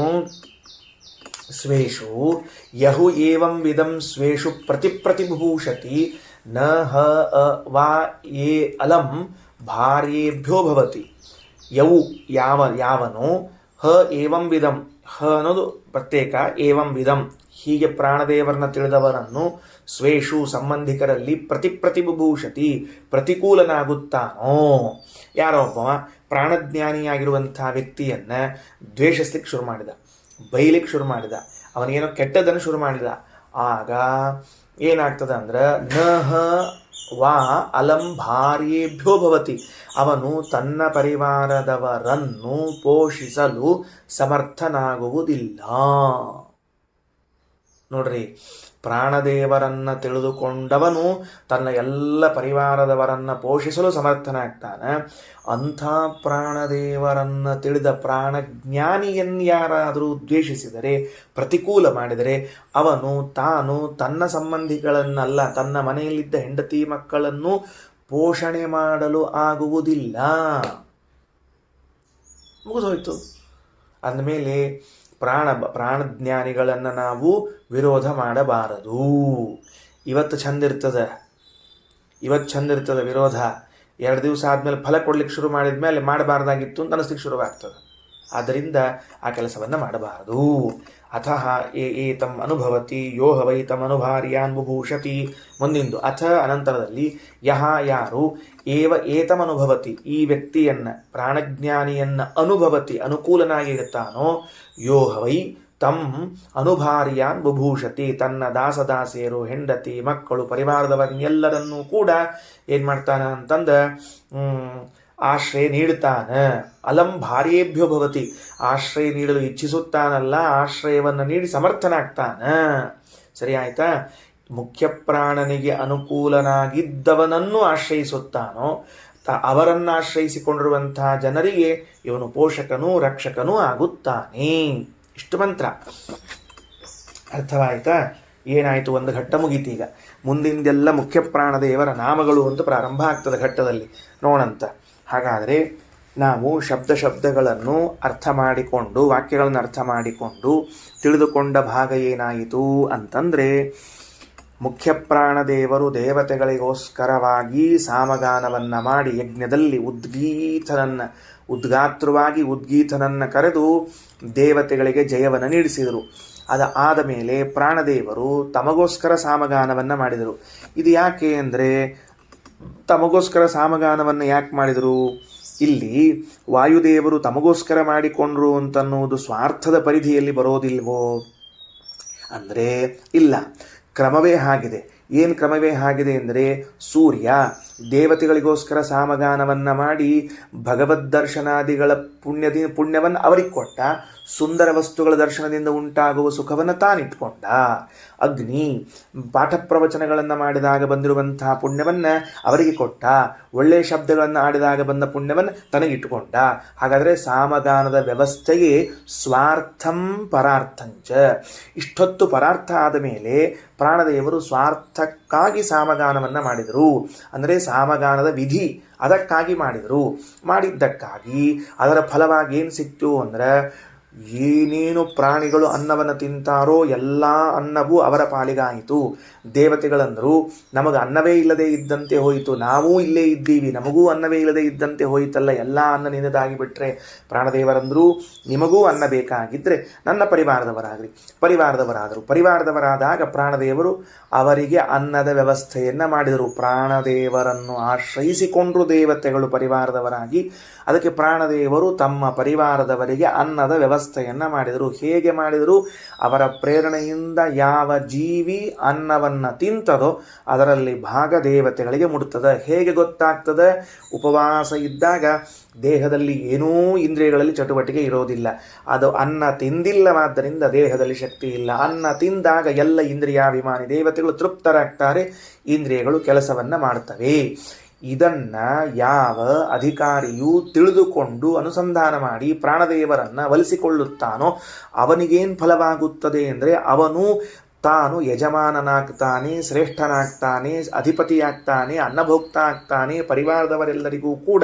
ಸ್ವೇಷು ಯಹು ಏವಂ ವಿಧಂ ಸ್ವೇಷು ಪ್ರತಿಭೂಷತಿ ನ ಹ ವಾ ಯೇ ಅಲಂ ಭಾರ್ಯೇಭ್ಯೋ ಭವತಿ. ಯಾವನು ಹ ಏವಂ ವಿಧಂ, ಹ ಅನ್ನೋದು ಪ್ರತ್ಯೇಕ, ಏವಂ ವಿಧಂ ಹೀಗೆ ಪ್ರಾಣದೇವರನ್ನ ತಿಳಿದವರನ್ನು ಸ್ವೇಷು ಸಂಬಂಧಿಕರಲ್ಲಿ ಪ್ರತಿಭೂಷತಿ ಪ್ರತಿಕೂಲನಾಗುತ್ತಾನೋ. ಯಾರೊಬ್ಬ ಪ್ರಾಣಜ್ಞಾನಿಯಾಗಿರುವಂಥ ವ್ಯಕ್ತಿಯನ್ನ ದ್ವೇಷಿಸ್ಲಿಕ್ಕೆ ಶುರು ಮಾಡಿದ, ಬೈಲಿಕ್ಕೆ ಶುರು ಮಾಡಿದ, ಅವನೇನೋ ಕೆಟ್ಟದನ್ನು ಶುರು ಮಾಡಿದ, ಆಗ ಏನಾಗ್ತದೆ ಅಂದ್ರೆ ನಹ ವಾ ಅಲಂ ಭಾರ್ಯೇಭ್ಯೋ ಭವತಿ, ಅವನು ತನ್ನ ಪರಿವಾರದವರನ್ನು ಪೋಷಿಸಲು ಸಮರ್ಥನಾಗುವುದಿಲ್ಲ. ನೋಡ್ರಿ, ಪ್ರಾಣದೇವರನ್ನ ತಿಳಿದುಕೊಂಡವನು ತನ್ನ ಎಲ್ಲ ಪರಿವಾರದವರನ್ನ ಪೋಷಿಸಲು ಸಮರ್ಥನಾಗ್ತಾನೆ. ಅಂಥ ಪ್ರಾಣದೇವರನ್ನ ತಿಳಿದ ಪ್ರಾಣಜ್ಞಾನಿಯನ್ನು ಯಾರಾದರೂ ದ್ವೇಷಿಸಿದರೆ, ಪ್ರತಿಕೂಲ ಮಾಡಿದರೆ, ಅವನು ತಾನು ತನ್ನ ಸಂಬಂಧಿಗಳನ್ನಲ್ಲ, ತನ್ನ ಮನೆಯಲ್ಲಿದ್ದ ಹೆಂಡತಿ ಮಕ್ಕಳನ್ನು ಪೋಷಣೆ ಮಾಡಲು ಆಗುವುದಿಲ್ಲ. ಮುಗಿದೋಯ್ತು. ಅಂದಮೇಲೆ ಪ್ರಾಣಜ್ಞಾನಿಗಳನ್ನು ನಾವು ವಿರೋಧ ಮಾಡಬಾರದು. ಇವತ್ತು ಚಂದಿರ್ತದೆ ವಿರೋಧ. 2 ದಿವಸ ಆದಮೇಲೆ ಫಲ ಕೊಡ್ಲಿಕ್ಕೆ ಶುರು ಮಾಡಿದ ಮೇಲೆ ಮಾಡಬಾರ್ದಾಗಿತ್ತು ಅಂತ ಅನಿಸ್ಲಿಕ್ಕೆ ಶುರುವಾಗ್ತದೆ. ಆದ್ದರಿಂದ ಆ ಕೆಲಸವನ್ನು ಮಾಡಬಾರದು. ಅಥಃ ಏತಂ ಅನುಭವತಿ ಯೋಹ ವೈತಂ ಅನುಭಾರ್ಯಾನ್ ಬುಭೂಷತಿ. ಮುಂದಿಂದು ಅಥ ಅನಂತರದಲ್ಲಿ ಯಹ ಯಾರು ಏತಂ ಅನುಭವತಿ ಈ ವ್ಯಕ್ತಿಯನ್ನ ಪ್ರಾಣಜ್ಞಾನಿಯನ್ನ ಅನುಭವತಿ ಅನುಕೂಲನಾಗಿರುತ್ತಾನೋ, ಯೋಹ ವೈ ತಂ ಅನುಭಾರ್ಯಾನ್ ಬುಭೂಷತಿ ತನ್ನ ದಾಸದಾಸಿಯರು, ಹೆಂಡತಿ, ಮಕ್ಕಳು, ಪರಿವಾರದವನ್ನೆಲ್ಲರನ್ನೂ ಕೂಡ ಏನು ಮಾಡ್ತಾನೆ ಅಂತಂದ ಆಶ್ರಯ ನೀಡುತ್ತಾನೆ. ಅಲಂ ಭಾರ್ಯೇಭ್ಯೋ ಭವತಿ ಆಶ್ರಯ ನೀಡಲು ಇಚ್ಛಿಸುತ್ತಾನಲ್ಲ, ಆಶ್ರಯವನ್ನು ನೀಡಿ ಸಮರ್ಥನಾಗ್ತಾನೆ. ಸರಿ ಆಯ್ತಾ? ಮುಖ್ಯ ಪ್ರಾಣನಿಗೆ ಅನುಕೂಲನಾಗಿದ್ದವನನ್ನು ಆಶ್ರಯಿಸುತ್ತಾನೋ ಅವರನ್ನು ಆಶ್ರಯಿಸಿಕೊಂಡಿರುವಂತಹ ಜನರಿಗೆ ಇವನು ಪೋಷಕನೂ ರಕ್ಷಕನೂ ಆಗುತ್ತಾನೆ. ಇಷ್ಟು ಮಂತ್ರ ಅರ್ಥವಾಯ್ತಾ? ಏನಾಯಿತು? ಒಂದು ಘಟ್ಟ ಮುಗೀತೀಗ. ಮುಂದಿಂದೆಲ್ಲ ಮುಖ್ಯ ಪ್ರಾಣದೇವರ ನಾಮಗಳು ಅಂತ ಪ್ರಾರಂಭ ಆಗ್ತದೆ ಘಟ್ಟದಲ್ಲಿ, ನೋಡಂತ. ಹಾಗಾದರೆ ನಾವು ಶಬ್ದಗಳನ್ನು ಅರ್ಥ ಮಾಡಿಕೊಂಡು, ವಾಕ್ಯಗಳನ್ನು ಅರ್ಥ ಮಾಡಿಕೊಂಡು ತಿಳಿದುಕೊಂಡ ಭಾಗ ಏನಾಯಿತು ಅಂತಂದರೆ, ಮುಖ್ಯ ಪ್ರಾಣದೇವರು ದೇವತೆಗಳಿಗೋಸ್ಕರವಾಗಿ ಸಾಮಗಾನವನ್ನು ಮಾಡಿ ಯಜ್ಞದಲ್ಲಿ ಉದ್ಗಾತ್ರವಾಗಿ ಕರೆದು ದೇವತೆಗಳಿಗೆ ಜಯವನ್ನು ನೀಡಿಸಿದರು. ಆದ ಮೇಲೆ ಪ್ರಾಣದೇವರು ತಮಗೋಸ್ಕರ ಸಾಮಗಾನವನ್ನು ಮಾಡಿದರು. ಇದು ಯಾಕೆ ಅಂದರೆ, ತಮಗೋಸ್ಕರ ಸಾಮಗಾನವನ್ನು ಯಾಕೆ ಮಾಡಿದರು? ಇಲ್ಲಿ ವಾಯುದೇವರು ತಮಗೋಸ್ಕರ ಮಾಡಿಕೊಂಡ್ರು ಅಂತನ್ನುವುದು ಸ್ವಾರ್ಥದ ಪರಿಧಿಯಲ್ಲಿ ಬರೋದಿಲ್ವೋ ಅಂದರೆ ಇಲ್ಲ, ಕ್ರಮವೇ ಆಗಿದೆ. ಏನು ಕ್ರಮವೇ ಆಗಿದೆ ಅಂದರೆ, ಸೂರ್ಯ ದೇವತೆಗಳಿಗೋಸ್ಕರ ಸಾಮಗಾನವನ್ನು ಮಾಡಿ ಭಗವದ್ ದರ್ಶನಾದಿಗಳ ಪುಣ್ಯವನ್ನು ಅವರಿಗೆ ಕೊಟ್ಟ, ಸುಂದರ ವಸ್ತುಗಳ ದರ್ಶನದಿಂದ ಉಂಟಾಗುವ ಸುಖವನ್ನು ತಾನಿಟ್ಕೊಂಡ. ಅಗ್ನಿ ಪಾಠ ಪ್ರವಚನಗಳನ್ನು ಮಾಡಿದಾಗ ಬಂದಿರುವಂತಹ ಪುಣ್ಯವನ್ನು ಅವರಿಗೆ ಕೊಟ್ಟ, ಒಳ್ಳೆಯ ಶಬ್ದಗಳನ್ನು ಆಡಿದಾಗ ಬಂದ ಪುಣ್ಯವನ್ನು ತನಗಿಟ್ಟುಕೊಂಡ. ಹಾಗಾದರೆ ಸಾಮಗಾನದ ವ್ಯವಸ್ಥೆಯೇ ಸ್ವಾರ್ಥಂ ಪರಾರ್ಥಂಚ. ಇಷ್ಟೊತ್ತು ಪರಾರ್ಥ ಆದ ಮೇಲೆ ಪ್ರಾಣದೇವರು ಸ್ವಾರ್ಥಕ್ಕಾಗಿ ಸಾಮಗಾನವನ್ನು ಮಾಡಿದರು. ಅಂದರೆ ಸಾಮಗಾನದ ವಿಧಿ ಅದಕ್ಕಾಗಿ ಮಾಡಿದರು. ಮಾಡಿದ್ದಕ್ಕಾಗಿ ಅದರ ಫಲವಾಗಿ ಏನು ಸಿಕ್ತು ಅಂದರೆ, ಏನೇನು ಪ್ರಾಣಿಗಳು ಅನ್ನವನ್ನು ತಿಂತಾರೋ ಎಲ್ಲ ಅನ್ನವೂ ಅವರ ಪಾಲಿಗಾಯಿತು. ದೇವತೆಗಳಂದರು, ನಮಗೆ ಅನ್ನವೇ ಇಲ್ಲದೆ ಇದ್ದಂತೆ ಹೋಯಿತು, ನಾವೂ ಇಲ್ಲೇ ಇದ್ದೀವಿ, ನಮಗೂ ಅನ್ನವೇ ಇಲ್ಲದೆ ಇದ್ದಂತೆ ಹೋಯಿತಲ್ಲ, ಎಲ್ಲ ಅನ್ನ ನಿನ್ನದಾಗಿಬಿಟ್ರೆ. ಪ್ರಾಣದೇವರಂದರು, ನಿಮಗೂ ಅನ್ನ ಬೇಕಾಗಿದ್ದರೆ ನನ್ನ ಪರಿವಾರದವರಾದಾಗ ಪ್ರಾಣದೇವರು ಅವರಿಗೆ ಅನ್ನದ ವ್ಯವಸ್ಥೆಯನ್ನು ಮಾಡಿದರು. ಪ್ರಾಣದೇವರನ್ನು ಆಶ್ರಯಿಸಿಕೊಂಡ್ರು ದೇವತೆಗಳು ಪರಿವಾರದವರಾಗಿ. ಅದಕ್ಕೆ ಪ್ರಾಣದೇವರು ತಮ್ಮ ಪರಿವಾರದವರಿಗೆ ಅನ್ನದ ವ್ಯವಸ್ಥೆಯನ್ನು ಮಾಡಿದರು. ಹೇಗೆ ಮಾಡಿದರು? ಅವರ ಪ್ರೇರಣೆಯಿಂದ ಯಾವ ಜೀವಿ ಅನ್ನವನ್ನು ತಿಂತದೋ ಅದರಲ್ಲಿ ಭಾಗ ದೇವತೆಗಳಿಗೆ ಮುಡುತ್ತದೆ. ಹೇಗೆ ಗೊತ್ತಾಗ್ತದೆ? ಉಪವಾಸ ಇದ್ದಾಗ ದೇಹದಲ್ಲಿ ಏನೂ ಇಂದ್ರಿಯಗಳಲ್ಲಿ ಚಟುವಟಿಕೆ ಇರೋದಿಲ್ಲ. ಅದು ಅನ್ನ ತಿಂದಿಲ್ಲವಾದ್ದರಿಂದ ದೇಹದಲ್ಲಿ ಶಕ್ತಿ ಇಲ್ಲ. ಅನ್ನ ತಿಂದಾಗ ಎಲ್ಲ ಇಂದ್ರಿಯಾಭಿಮಾನಿ ದೇವತೆಗಳು ತೃಪ್ತರಾಗ್ತಾರೆ, ಇಂದ್ರಿಯಗಳು ಕೆಲಸವನ್ನು ಮಾಡ್ತವೆ. ಇದನ್ನ ಯಾವ ಅಧಿಕಾರಿಯು ತಿಳಿದುಕೊಂಡು ಅನುಸಂಧಾನ ಮಾಡಿ ಪ್ರಾಣದೇವರನ್ನ ಒಲಿಸಿಕೊಳ್ಳುತ್ತಾನೋ ಅವನಿಗೇನು ಫಲವಾಗುತ್ತದೆ ಅಂದರೆ, ಅವನು ತಾನು ಯಜಮಾನನಾಗ್ತಾನೆ, ಶ್ರೇಷ್ಠನಾಗ್ತಾನೆ, ಅಧಿಪತಿಯಾಗ್ತಾನೆ, ಅನ್ನಭೋಕ್ತ ಆಗ್ತಾನೆ, ಪರಿವಾರದವರೆಲ್ಲರಿಗೂ ಕೂಡ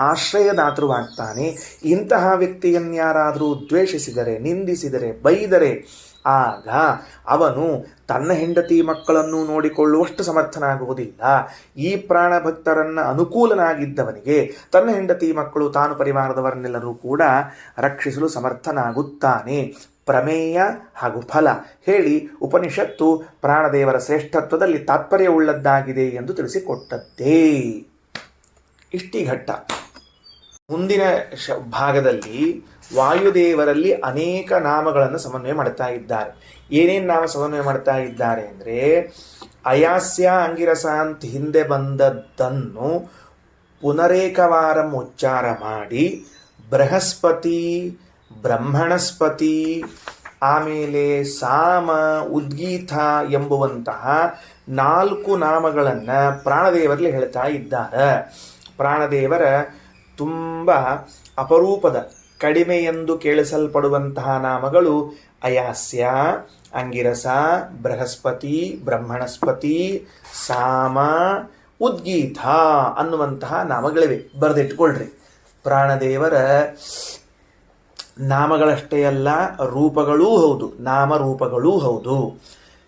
ಆಶ್ರಯದಾತೃವಾಗ್ತಾನೆ. ಇಂತಹ ವ್ಯಕ್ತಿಯನ್ಯಾರಾದರೂ ದ್ವೇಷಿಸಿದರೆ, ನಿಂದಿಸಿದರೆ, ಬೈದರೆ ಆಗ ಅವನು ತನ್ನ ಹೆಂಡತಿ ಮಕ್ಕಳನ್ನು ನೋಡಿಕೊಳ್ಳುವಷ್ಟು ಸಮರ್ಥನಾಗುವುದಿಲ್ಲ. ಈ ಪ್ರಾಣಭಕ್ತರನ್ನ ಅನುಕೂಲನಾಗಿದ್ದವನಿಗೆ ತನ್ನ ಹೆಂಡತಿ ಮಕ್ಕಳು, ತಾನು ಪರಿವಾರದವರನ್ನೆಲ್ಲರೂ ಕೂಡ ರಕ್ಷಿಸಲು ಸಮರ್ಥನಾಗುತ್ತಾನೆ. ಪ್ರಮೇಯ ಹಾಗೂ ಫಲ ಹೇಳಿ ಉಪನಿಷತ್ತು ಪ್ರಾಣದೇವರ ಶ್ರೇಷ್ಠತ್ವದಲ್ಲಿ ತಾತ್ಪರ್ಯವುಳ್ಳದ್ದಾಗಿದೆ ಎಂದು ತಿಳಿಸಿಕೊಟ್ಟದ್ದೇ. ಇಷ್ಟೀ ಘಟ್ಟ. ಮುಂದಿನ ಭಾಗದಲ್ಲಿ ವಾಯುದೇವರಲ್ಲಿ ಅನೇಕ ನಾಮಗಳನ್ನು ಸಮನ್ವಯ ಮಾಡ್ತಾ ಇದ್ದಾರೆ. ಏನೇನು ನಾಮ ಸಮನ್ವಯ ಮಾಡ್ತಾ ಇದ್ದಾರೆ ಅಂದರೆ, ಅಯಾಸ್ಯ ಅಂಗಿರಸ ಅಂತ ಹಿಂದೆ ಬಂದದ್ದನ್ನು ಪುನರೇಕವಾರಂ ಉಚ್ಚಾರ ಮಾಡಿ ಬೃಹಸ್ಪತಿ, ಬ್ರಹ್ಮಣಸ್ಪತಿ, ಆಮೇಲೆ ಸಾಮ, ಉದ್ಗೀತ ಎಂಬುವಂತಹ 4 ನಾಮಗಳನ್ನು ಪ್ರಾಣದೇವರಲ್ಲಿ ಹೇಳ್ತಾ ಇದ್ದಾರೆ. ಪ್ರಾಣದೇವರ ತುಂಬ ಅಪರೂಪದ, ಕಡಿಮೆ ಎಂದು ಕೇಳಿಸಲ್ಪಡುವಂತಹ ನಾಮಗಳು ಅಯಾಸ್ಯ, ಅಂಗಿರಸ, ಬೃಹಸ್ಪತಿ, ಬ್ರಹ್ಮಣಸ್ಪತಿ, ಸಾಮ, ಉದ್ಗೀತ ಅನ್ನುವಂತಹ ನಾಮಗಳಿವೆ. ಬರೆದಿಟ್ಕೊಳ್ರಿ. ಪ್ರಾಣದೇವರ ನಾಮಗಳಷ್ಟೇ ಅಲ್ಲ, ರೂಪಗಳೂ ಹೌದು, ನಾಮರೂಪಗಳೂ ಹೌದು.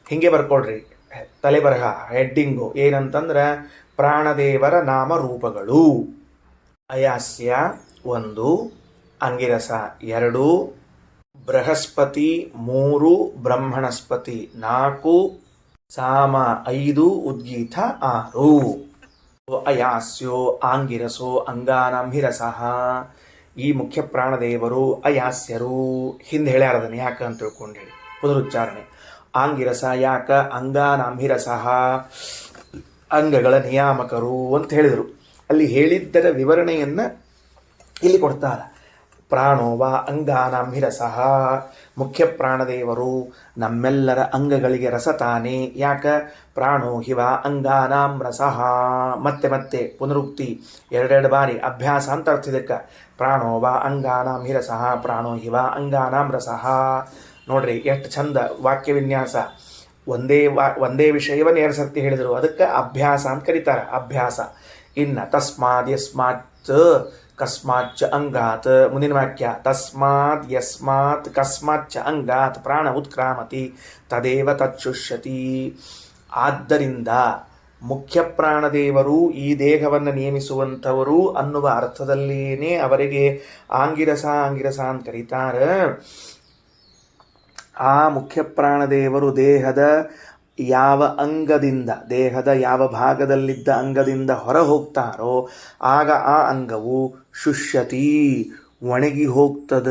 ಹಿಂಗೆ ಬರ್ಕೊಳ್ರಿ ತಲೆಬರಹ, ಹೆಡ್ಡಿಂಗು ಏನಂತಂದ್ರೆ, ಪ್ರಾಣದೇವರ ನಾಮರೂಪಗಳು: ಅಯಾಸ್ಯ 1, ಅಂಗಿರಸ 2, ಬೃಹಸ್ಪತಿ 3, ಬ್ರಹ್ಮಣಸ್ಪತಿ 4, ಸಾಮ 5, ಉದ್ಗೀತ 6. ಅಯಾಸ್ಯೋ ಆಂಗಿರಸೋ ಅಂಗಾನಾಂಹಿರಸಃ. ಈ ಮುಖ್ಯ ಪ್ರಾಣದೇವರು ಅಯಾಸ್ಯರು. ಹಿಂದೆ ಹೇಳ್ಯಾರ ಅದನ್ನು ಯಾಕೆ ಅಂತ ತಿಳ್ಕೊಂಡು ಹೇಳಿ ಪುನರುಚ್ಚಾರಣೆ. ಆಂಗಿರಸ ಯಾಕ, ಅಂಗಾನಾಂಹಿರಸಃ ಅಂಗಗಳ ನಿಯಾಮಕರು ಅಂತ ಹೇಳಿದರು. ಅಲ್ಲಿ ಹೇಳಿದ್ದರ ವಿವರಣೆಯನ್ನ ಇಲ್ಲಿ ಕೊಡ್ತಾರೆ. ಪ್ರಾಣೋವ ಅಂಗಾನಾಂಹಿರಸಃ, ಮುಖ್ಯ ಪ್ರಾಣದೇವರು ನಮ್ಮೆಲ್ಲರ ಅಂಗಗಳಿಗೆ ರಸ ತಾನೇ. ಯಾಕ? ಪ್ರಾಣೋ ಹಿವ ಅಂಗಾನಾಂ ರಸಃ. ಮತ್ತೆ ಮತ್ತೆ ಪುನರುಕ್ತಿ 2 ಬಾರಿ ಅಭ್ಯಾಸ ಅಂತ ಅರ್ಥ ಇದಕ್ಕೆ. ಪ್ರಾಣೋವ ಅಂಗಾನಾಂ ಹಿರಸಃ, ಪ್ರಾಣೋ ಹಿವ ಅಂಗಾನಾಂ ರಸಃ. ನೋಡ್ರಿ ಎಷ್ಟು ಚಂದ ವಾಕ್ಯ ವಿನ್ಯಾಸ. ಒಂದೇ ವಿಷಯವನ್ನು 2 ಸರ್ತಿ ಹೇಳಿದರು. ಅದಕ್ಕೆ ಅಭ್ಯಾಸ ಅಂತ ಕರೀತಾರೆ. ಅಭ್ಯಾಸ. ಇನ್ನು ತಸ್ಮಾದ್ ಯಸ್ಮಾತ್ ಕಸ್ಮಾಚ್ಚ ಅಂಗಾತ್. ಮುಂದಿನ ವಾಕ್ಯ ತಸ್ಮಾತ್ ಯಸ್ಮಾತ್ ಕಸ್ಮಾಚ್ಚ ಅಂಗಾತ್ ಪ್ರಾಣ ಉತ್ಕ್ರಾಮತಿ ತದೇವ ತಚ್ಚುಷ್ಯತಿ. ಆದ್ದರಿಂದ ಮುಖ್ಯ ಪ್ರಾಣದೇವರು ಈ ದೇಹವನ್ನು ನಿಯಮಿಸುವಂಥವರು ಅನ್ನುವ ಅರ್ಥದಲ್ಲಿಯೇ ಅವರಿಗೆ ಆಂಗಿರಸ ಅಂತ ಕರೀತಾರೆ. ಆ ಮುಖ್ಯ ಪ್ರಾಣದೇವರು ದೇಹದ ಯಾವ ಅಂಗದಿಂದ, ದೇಹದ ಯಾವ ಭಾಗದಲ್ಲಿದ್ದ ಅಂಗದಿಂದ ಹೊರ ಹೋಗ್ತಾರೋ ಆಗ ಆ ಅಂಗವು ಶುಷ್ಯತಿ, ಒಣಗಿ ಹೋಗ್ತದ.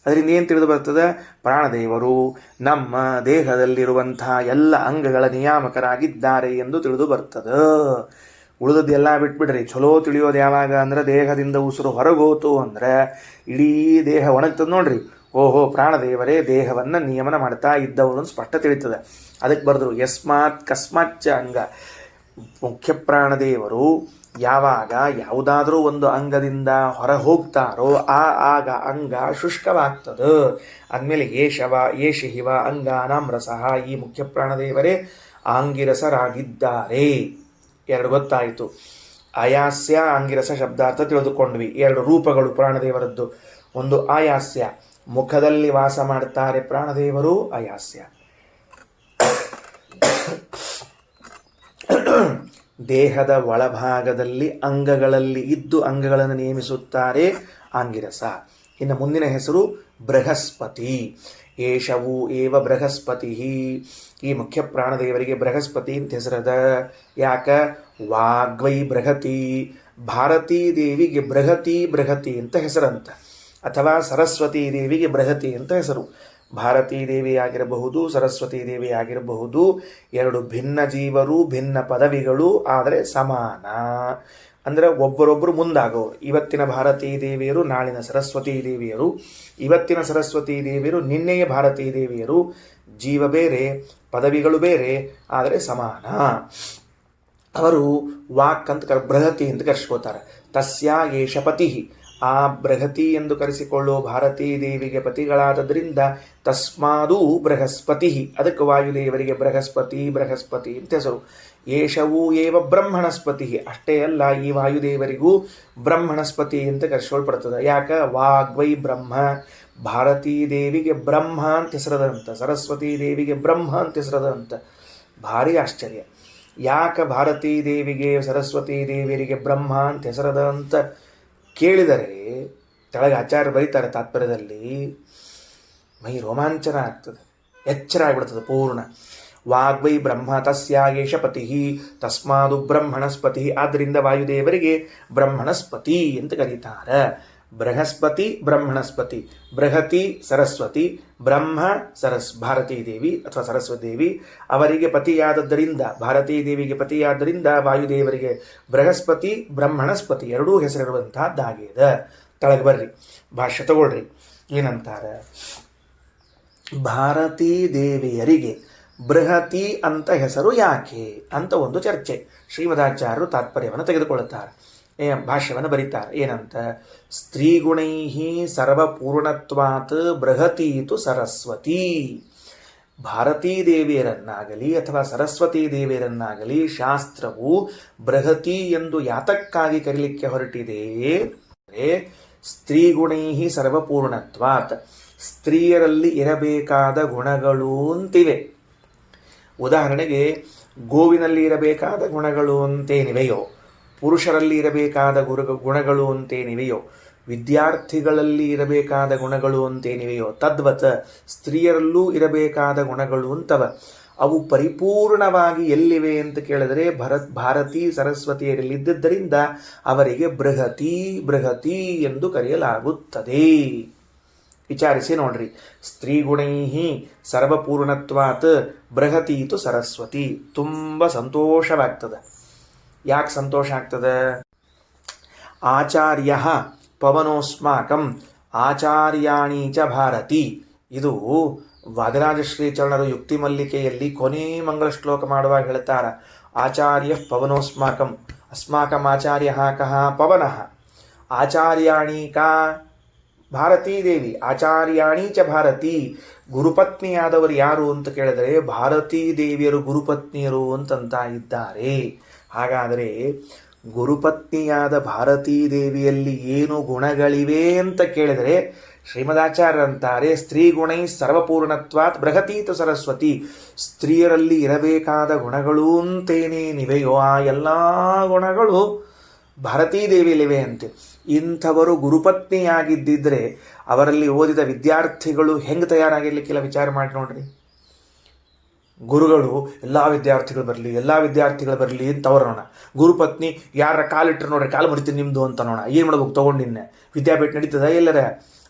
ಅದರಿಂದ ಏನು ತಿಳಿದು ಬರ್ತದೆ? ಪ್ರಾಣದೇವರು ನಮ್ಮ ದೇಹದಲ್ಲಿರುವಂತಹ ಎಲ್ಲ ಅಂಗಗಳ ನಿಯಾಮಕರಾಗಿದ್ದಾರೆ ಎಂದು ತಿಳಿದು ಬರ್ತದೆ. ಉಳಿದದ್ದು ಎಲ್ಲ ಬಿಟ್ಬಿಡ್ರಿ. ಚಲೋ ತಿಳಿಯೋದು ಯಾವಾಗ ಅಂದ್ರೆ, ದೇಹದಿಂದ ಉಸಿರು ಹೊರಗೋತು ಅಂದ್ರೆ ಇಡೀ ದೇಹ ಒಣಗ್ತದೆ ನೋಡ್ರಿ. ಓಹೋ, ಪ್ರಾಣದೇವರೇ ದೇಹವನ್ನು ನಿಯಮನ ಮಾಡ್ತಾ ಇದ್ದವರು ಸ್ಪಷ್ಟ ತಿಳಿತದೆ. ಅದಕ್ಕೆ ಬರೆದ್ರು ಯಸ್ಮಾತ್ ಕಸ್ಮಾಚ್ಚ ಅಂಗ. ಮುಖ್ಯ ಪ್ರಾಣದೇವರು ಯಾವಾಗ ಯಾವುದಾದ್ರೂ ಒಂದು ಅಂಗದಿಂದ ಹೊರ ಹೋಗ್ತಾರೋ ಆಗ ಅಂಗ ಶುಷ್ಕವಾಗ್ತದೆ. ಅಂದಮೇಲೆ ಏಷ ಹಿವ ಅಂಗಾನಾಂ ರಸಃ. ಈ ಮುಖ್ಯ ಪ್ರಾಣದೇವರೇ ಆಂಗಿರಸರಾಗಿದ್ದಾರೆ. 2 ಗೊತ್ತಾಯಿತು. ಆಯಾಸ್ಯ ಆಂಗಿರಸ ಶಬ್ದಾರ್ಥ ತಿಳಿದುಕೊಂಡ್ವಿ. 2 ರೂಪಗಳು ಪ್ರಾಣದೇವರದ್ದು. ಒಂದು ಆಯಾಸ್ಯ, ಮುಖದಲ್ಲಿ ವಾಸ ಮಾಡ್ತಾರೆ ಪ್ರಾಣದೇವರು, ಆಯಾಸ್ಯ. ದೇಹದ ಒಳಭಾಗದಲ್ಲಿ ಅಂಗಗಳಲ್ಲಿ ಇದ್ದು ಅಂಗಗಳನ್ನು ನೇಮಿಸುತ್ತಾರೆ, ಆಂಗಿರಸ. ಇನ್ನು ಮುಂದಿನ ಹೆಸರು ಬೃಹಸ್ಪತಿ. ಏಷವು ಏವ ಬೃಹಸ್ಪತಿ. ಈ ಮುಖ್ಯ ಪ್ರಾಣದೇವರಿಗೆ ಬೃಹಸ್ಪತಿ ಅಂತ ಹೆಸರದ. ಯಾಕ? ವಾಗ್ವೈ ಬೃಹತಿ. ಭಾರತೀ ದೇವಿಗೆ ಬೃಹತಿ ಅಂತ ಹೆಸರಂತ. ಅಥವಾ ಸರಸ್ವತೀ ದೇವಿಗೆ ಬೃಹತಿ ಅಂತ ಹೆಸರು. ಭಾರತೀ ದೇವಿ ಆಗಿರಬಹುದು, ಸರಸ್ವತೀ ದೇವಿ ಆಗಿರಬಹುದು. 2 ಭಿನ್ನ ಜೀವರು, ಭಿನ್ನ ಪದವಿಗಳು, ಆದರೆ ಸಮಾನ. ಅಂದರೆ ಒಬ್ಬರೊಬ್ಬರು ಮುಂದಾಗೋರು. ಇವತ್ತಿನ ಭಾರತೀ ದೇವಿಯರು ನಾಳಿನ ಸರಸ್ವತೀ ದೇವಿಯರು, ಇವತ್ತಿನ ಸರಸ್ವತೀ ದೇವಿಯರು ನಿನ್ನೆಯ ಭಾರತೀ ದೇವಿಯರು. ಜೀವ ಬೇರೆ, ಪದವಿಗಳು ಬೇರೆ, ಆದರೆ ಸಮಾನ. ಅವರು ವಾಕ್ ಅಂತ ಬೃಹತಿ ಅಂತ ಕರೆಸ್ಕೋತಾರೆ. ತಸ್ಯ ಏಷ ಪತಿ, ಆ ಬೃಹತಿ ಎಂದು ಕರೆಸಿಕೊಳ್ಳುವ ಭಾರತೀ ದೇವಿಗೆ ಪತಿಗಳಾದದ್ರಿಂದ ತಸ್ಮಾದೂ ಬೃಹಸ್ಪತಿ, ಅದಕ್ಕೆ ವಾಯುದೇವರಿಗೆ ಬೃಹಸ್ಪತಿ ಬೃಹಸ್ಪತಿ ಅಂತ ಹೆಸರು. ಏಷವೂ ಏವ ಬ್ರಹ್ಮಣಸ್ಪತಿ, ಅಷ್ಟೇ ಅಲ್ಲ, ಈ ವಾಯುದೇವರಿಗೂ ಬ್ರಹ್ಮಣಸ್ಪತಿ ಅಂತ ಕರೆಸ್ಕೊಳ್ಪಡ್ತದೆ. ಯಾಕೆ? ವಾಗ್ವೈ ಬ್ರಹ್ಮ, ಭಾರತೀ ದೇವಿಗೆ ಬ್ರಹ್ಮ ಅಂತ ಹೆಸರದಂತ, ಸರಸ್ವತೀ ದೇವಿಗೆ ಬ್ರಹ್ಮ ಅಂತ ಹೆಸರದಂತ. ಭಾರಿ ಆಶ್ಚರ್ಯ. ಯಾಕೆ ಭಾರತೀ ದೇವಿಗೆ ಸರಸ್ವತೀ ದೇವಿಯರಿಗೆ ಬ್ರಹ್ಮ ಅಂತ ಹೆಸರದ ಅಂತ ಕೇಳಿದರೆ ಕೆಳಗೆ ಆಚಾರ್ಯ ಬರೀತಾರೆ ತಾತ್ಪರ್ಯದಲ್ಲಿ, ಮೈ ರೋಮಾಂಚನ ಆಗ್ತದೆ, ಎಚ್ಚರ ಆಗಿಬಿಡ್ತದೆ ಪೂರ್ಣ. ವಾಗ್ವೈ ಬ್ರಹ್ಮ ತಸ್ಯ ಏಷ ಪತಿ ತಸ್ಮಾದು ಬ್ರಹ್ಮಣಸ್ಪತಿ, ಆದ್ದರಿಂದ ವಾಯುದೇವರಿಗೆ ಬ್ರಹ್ಮಣಸ್ಪತಿ ಅಂತ ಕರೀತಾರೆ. ಬೃಹಸ್ಪತಿ ಬ್ರಹ್ಮಣಸ್ಪತಿ, ಬೃಹತಿ ಸರಸ್ವತಿ, ಬ್ರಹ್ಮ ಭಾರತೀ ದೇವಿ ಅಥವಾ ಸರಸ್ವತಿ ದೇವಿ ಅವರಿಗೆ ಪತಿಯಾದದ್ದರಿಂದ, ಭಾರತೀ ದೇವಿಗೆ ಪತಿಯಾದ್ದರಿಂದ ವಾಯುದೇವರಿಗೆ ಬೃಹಸ್ಪತಿ ಬ್ರಹ್ಮಣಸ್ಪತಿ ಎರಡೂ ಹೆಸರಿರುವಂತಹದ್ದಾಗಿದೆ. ಕೆಳಗೆ ಬರ್ರಿ, ಭಾಷ್ಯ ತಗೊಳ್ರಿ. ಏನಂತಾರೆ? ಭಾರತೀ ದೇವಿಯರಿಗೆ ಬೃಹತಿ ಅಂತ ಹೆಸರು ಯಾಕೆ ಅಂತ ಒಂದು ಚರ್ಚೆ. ಶ್ರೀಮದಾಚಾರ್ಯರು ತಾತ್ಪರ್ಯವನ್ನು ತೆಗೆದುಕೊಳ್ಳುತ್ತಾರೆ, ಭಾಷ್ಯವನ್ನು ಬರೀತಾರೆ. ಏನಂತ? ಸ್ತ್ರೀಗುಣೈ ಸರ್ವಪೂರ್ಣತ್ವಾತ್ ಬೃಹತೀತು ಸರಸ್ವತಿ. ಭಾರತೀ ದೇವಿಯರನ್ನಾಗಲಿ ಅಥವಾ ಸರಸ್ವತೀ ದೇವಿಯರನ್ನಾಗಲಿ ಶಾಸ್ತ್ರವು ಬೃಹತಿ ಎಂದು ಯಾತಕ್ಕಾಗಿ ಕರೀಲಿಕ್ಕೆ ಹೊರಟಿದೆ? ಸ್ತ್ರೀಗುಣೈ ಸರ್ವಪೂರ್ಣತ್ವಾತ್, ಸ್ತ್ರೀಯರಲ್ಲಿ ಇರಬೇಕಾದ ಗುಣಗಳು ಅಂತಿವೆ. ಉದಾಹರಣೆಗೆ ಗೋವಿನಲ್ಲಿ ಇರಬೇಕಾದ ಗುಣಗಳು ಅಂತೇನಿವೆಯೋ, ಪುರುಷರಲ್ಲಿ ಇರಬೇಕಾದ ಗುಣಗಳು ಅಂತೇನಿವೆಯೋ, ವಿದ್ಯಾರ್ಥಿಗಳಲ್ಲಿ ಇರಬೇಕಾದ ಗುಣಗಳು ಅಂತೇನಿವೆಯೋ, ತದ್ವತ್ ಸ್ತ್ರೀಯರಲ್ಲೂ ಇರಬೇಕಾದ ಗುಣಗಳು ಅಂತವ. ಅವು ಪರಿಪೂರ್ಣವಾಗಿ ಎಲ್ಲಿವೆ ಅಂತ ಕೇಳಿದರೆ ಭಾರತೀ ಸರಸ್ವತಿಯರಲ್ಲಿದ್ದರಿಂದ ಅವರಿಗೆ ಬೃಹತಿ ಬೃಹತಿ ಎಂದು ಕರೆಯಲಾಗುತ್ತದೆ. ವಿಚಾರಿಸಿ ನೋಡ್ರಿ. ಸ್ತ್ರೀಗುಣೈ ಸರ್ವಪೂರ್ಣತ್ವಾತ್ ಬೃಹತೀತು ಸರಸ್ವತಿ. ತುಂಬ ಸಂತೋಷವಾಗ್ತದೆ. ಯಾಕೆ ಸಂತೋಷ ಆಗ್ತದೆ? ಆಚಾರ್ಯ ಪವನೋಸ್ಮಾಕಂ ಆಚಾರ್ಯಾಣಿ ಚ ಭಾರತಿ. ಇದು ವಾದಿರಾಜ ಶ್ರೀಚರಣರು ಯುಕ್ತಿ ಮಲ್ಲಿಕೆಯಲ್ಲಿ ಕೊನೆ ಮಂಗಳ ಶ್ಲೋಕ ಮಾಡುವಾಗ ಹೇಳ್ತಾರ, ಆಚಾರ್ಯ ಪವನೋಸ್ಮಾಕಂ, ಅಸ್ಮಾಕಂ ಆಚಾರ್ಯ ಕಃ ಪವನಃ, ಆಚಾರ್ಯಾಣಿ ಕಾ ಭಾರತೀ ದೇವಿ, ಆಚಾರ್ಯಾಣಿ ಚ ಭಾರತಿ. ಗುರುಪತ್ನಿಯಾದವರು ಯಾರು ಅಂತ ಕೇಳಿದರೆ ಭಾರತೀ ದೇವಿಯರು ಗುರುಪತ್ನಿಯರು ಅಂತಂತ ಇದ್ದಾರೆ. ಹಾಗಾದರೆ ಗುರುಪತ್ನಿಯಾದ ಭಾರತೀ ದೇವಿಯಲ್ಲಿ ಏನು ಗುಣಗಳಿವೆ ಅಂತ ಕೇಳಿದರೆ ಶ್ರೀಮದಾಚಾರ್ಯರಂತಾರೆ, ಸ್ತ್ರೀ ಗುಣೈ ಸರ್ವಪೂರ್ಣತ್ವಾತ್ ಬೃಹತೀತು ಸರಸ್ವತಿ. ಸ್ತ್ರೀಯರಲ್ಲಿ ಇರಬೇಕಾದ ಗುಣಗಳು ಅಂತೇನೇನಿವೆಯೋ ಆ ಎಲ್ಲ ಗುಣಗಳು ಭಾರತೀ ದೇವಿಯಲ್ಲಿವೆ ಅಂತೆ. ಇಂಥವರು ಗುರುಪತ್ನಿಯಾಗಿದ್ದಿದ್ರೆ ಅವರಲ್ಲಿ ಓದಿದ ವಿದ್ಯಾರ್ಥಿಗಳು ಹೆಂಗೆ ತಯಾರಾಗಿರ್ಲಿಕ್ಕಿಲ್ಲ? ವಿಚಾರ ಮಾಡಿ ನೋಡ್ರಿ. ಗುರುಗಳು ಎಲ್ಲ ವಿದ್ಯಾರ್ಥಿಗಳು ಬರಲಿ ಅಂತ ಅವ್ರನ್ನ, ಗುರುಪತ್ನಿ ಯಾರ ಕಾಲಿಟ್ಟರು ನೋಡ್ರಿ, ಕಾಲು ಮುರಿತೀನಿ ನಿಮ್ಮದು ಅಂತ ನೋಡ, ಏನು ಮಾಡ್ಬೇಕು ತೊಗೊಂಡು ನಿನ್ನೆ ವಿದ್ಯಾಪೀಠ ನಡೀತದ ಎಲ್ಲರ?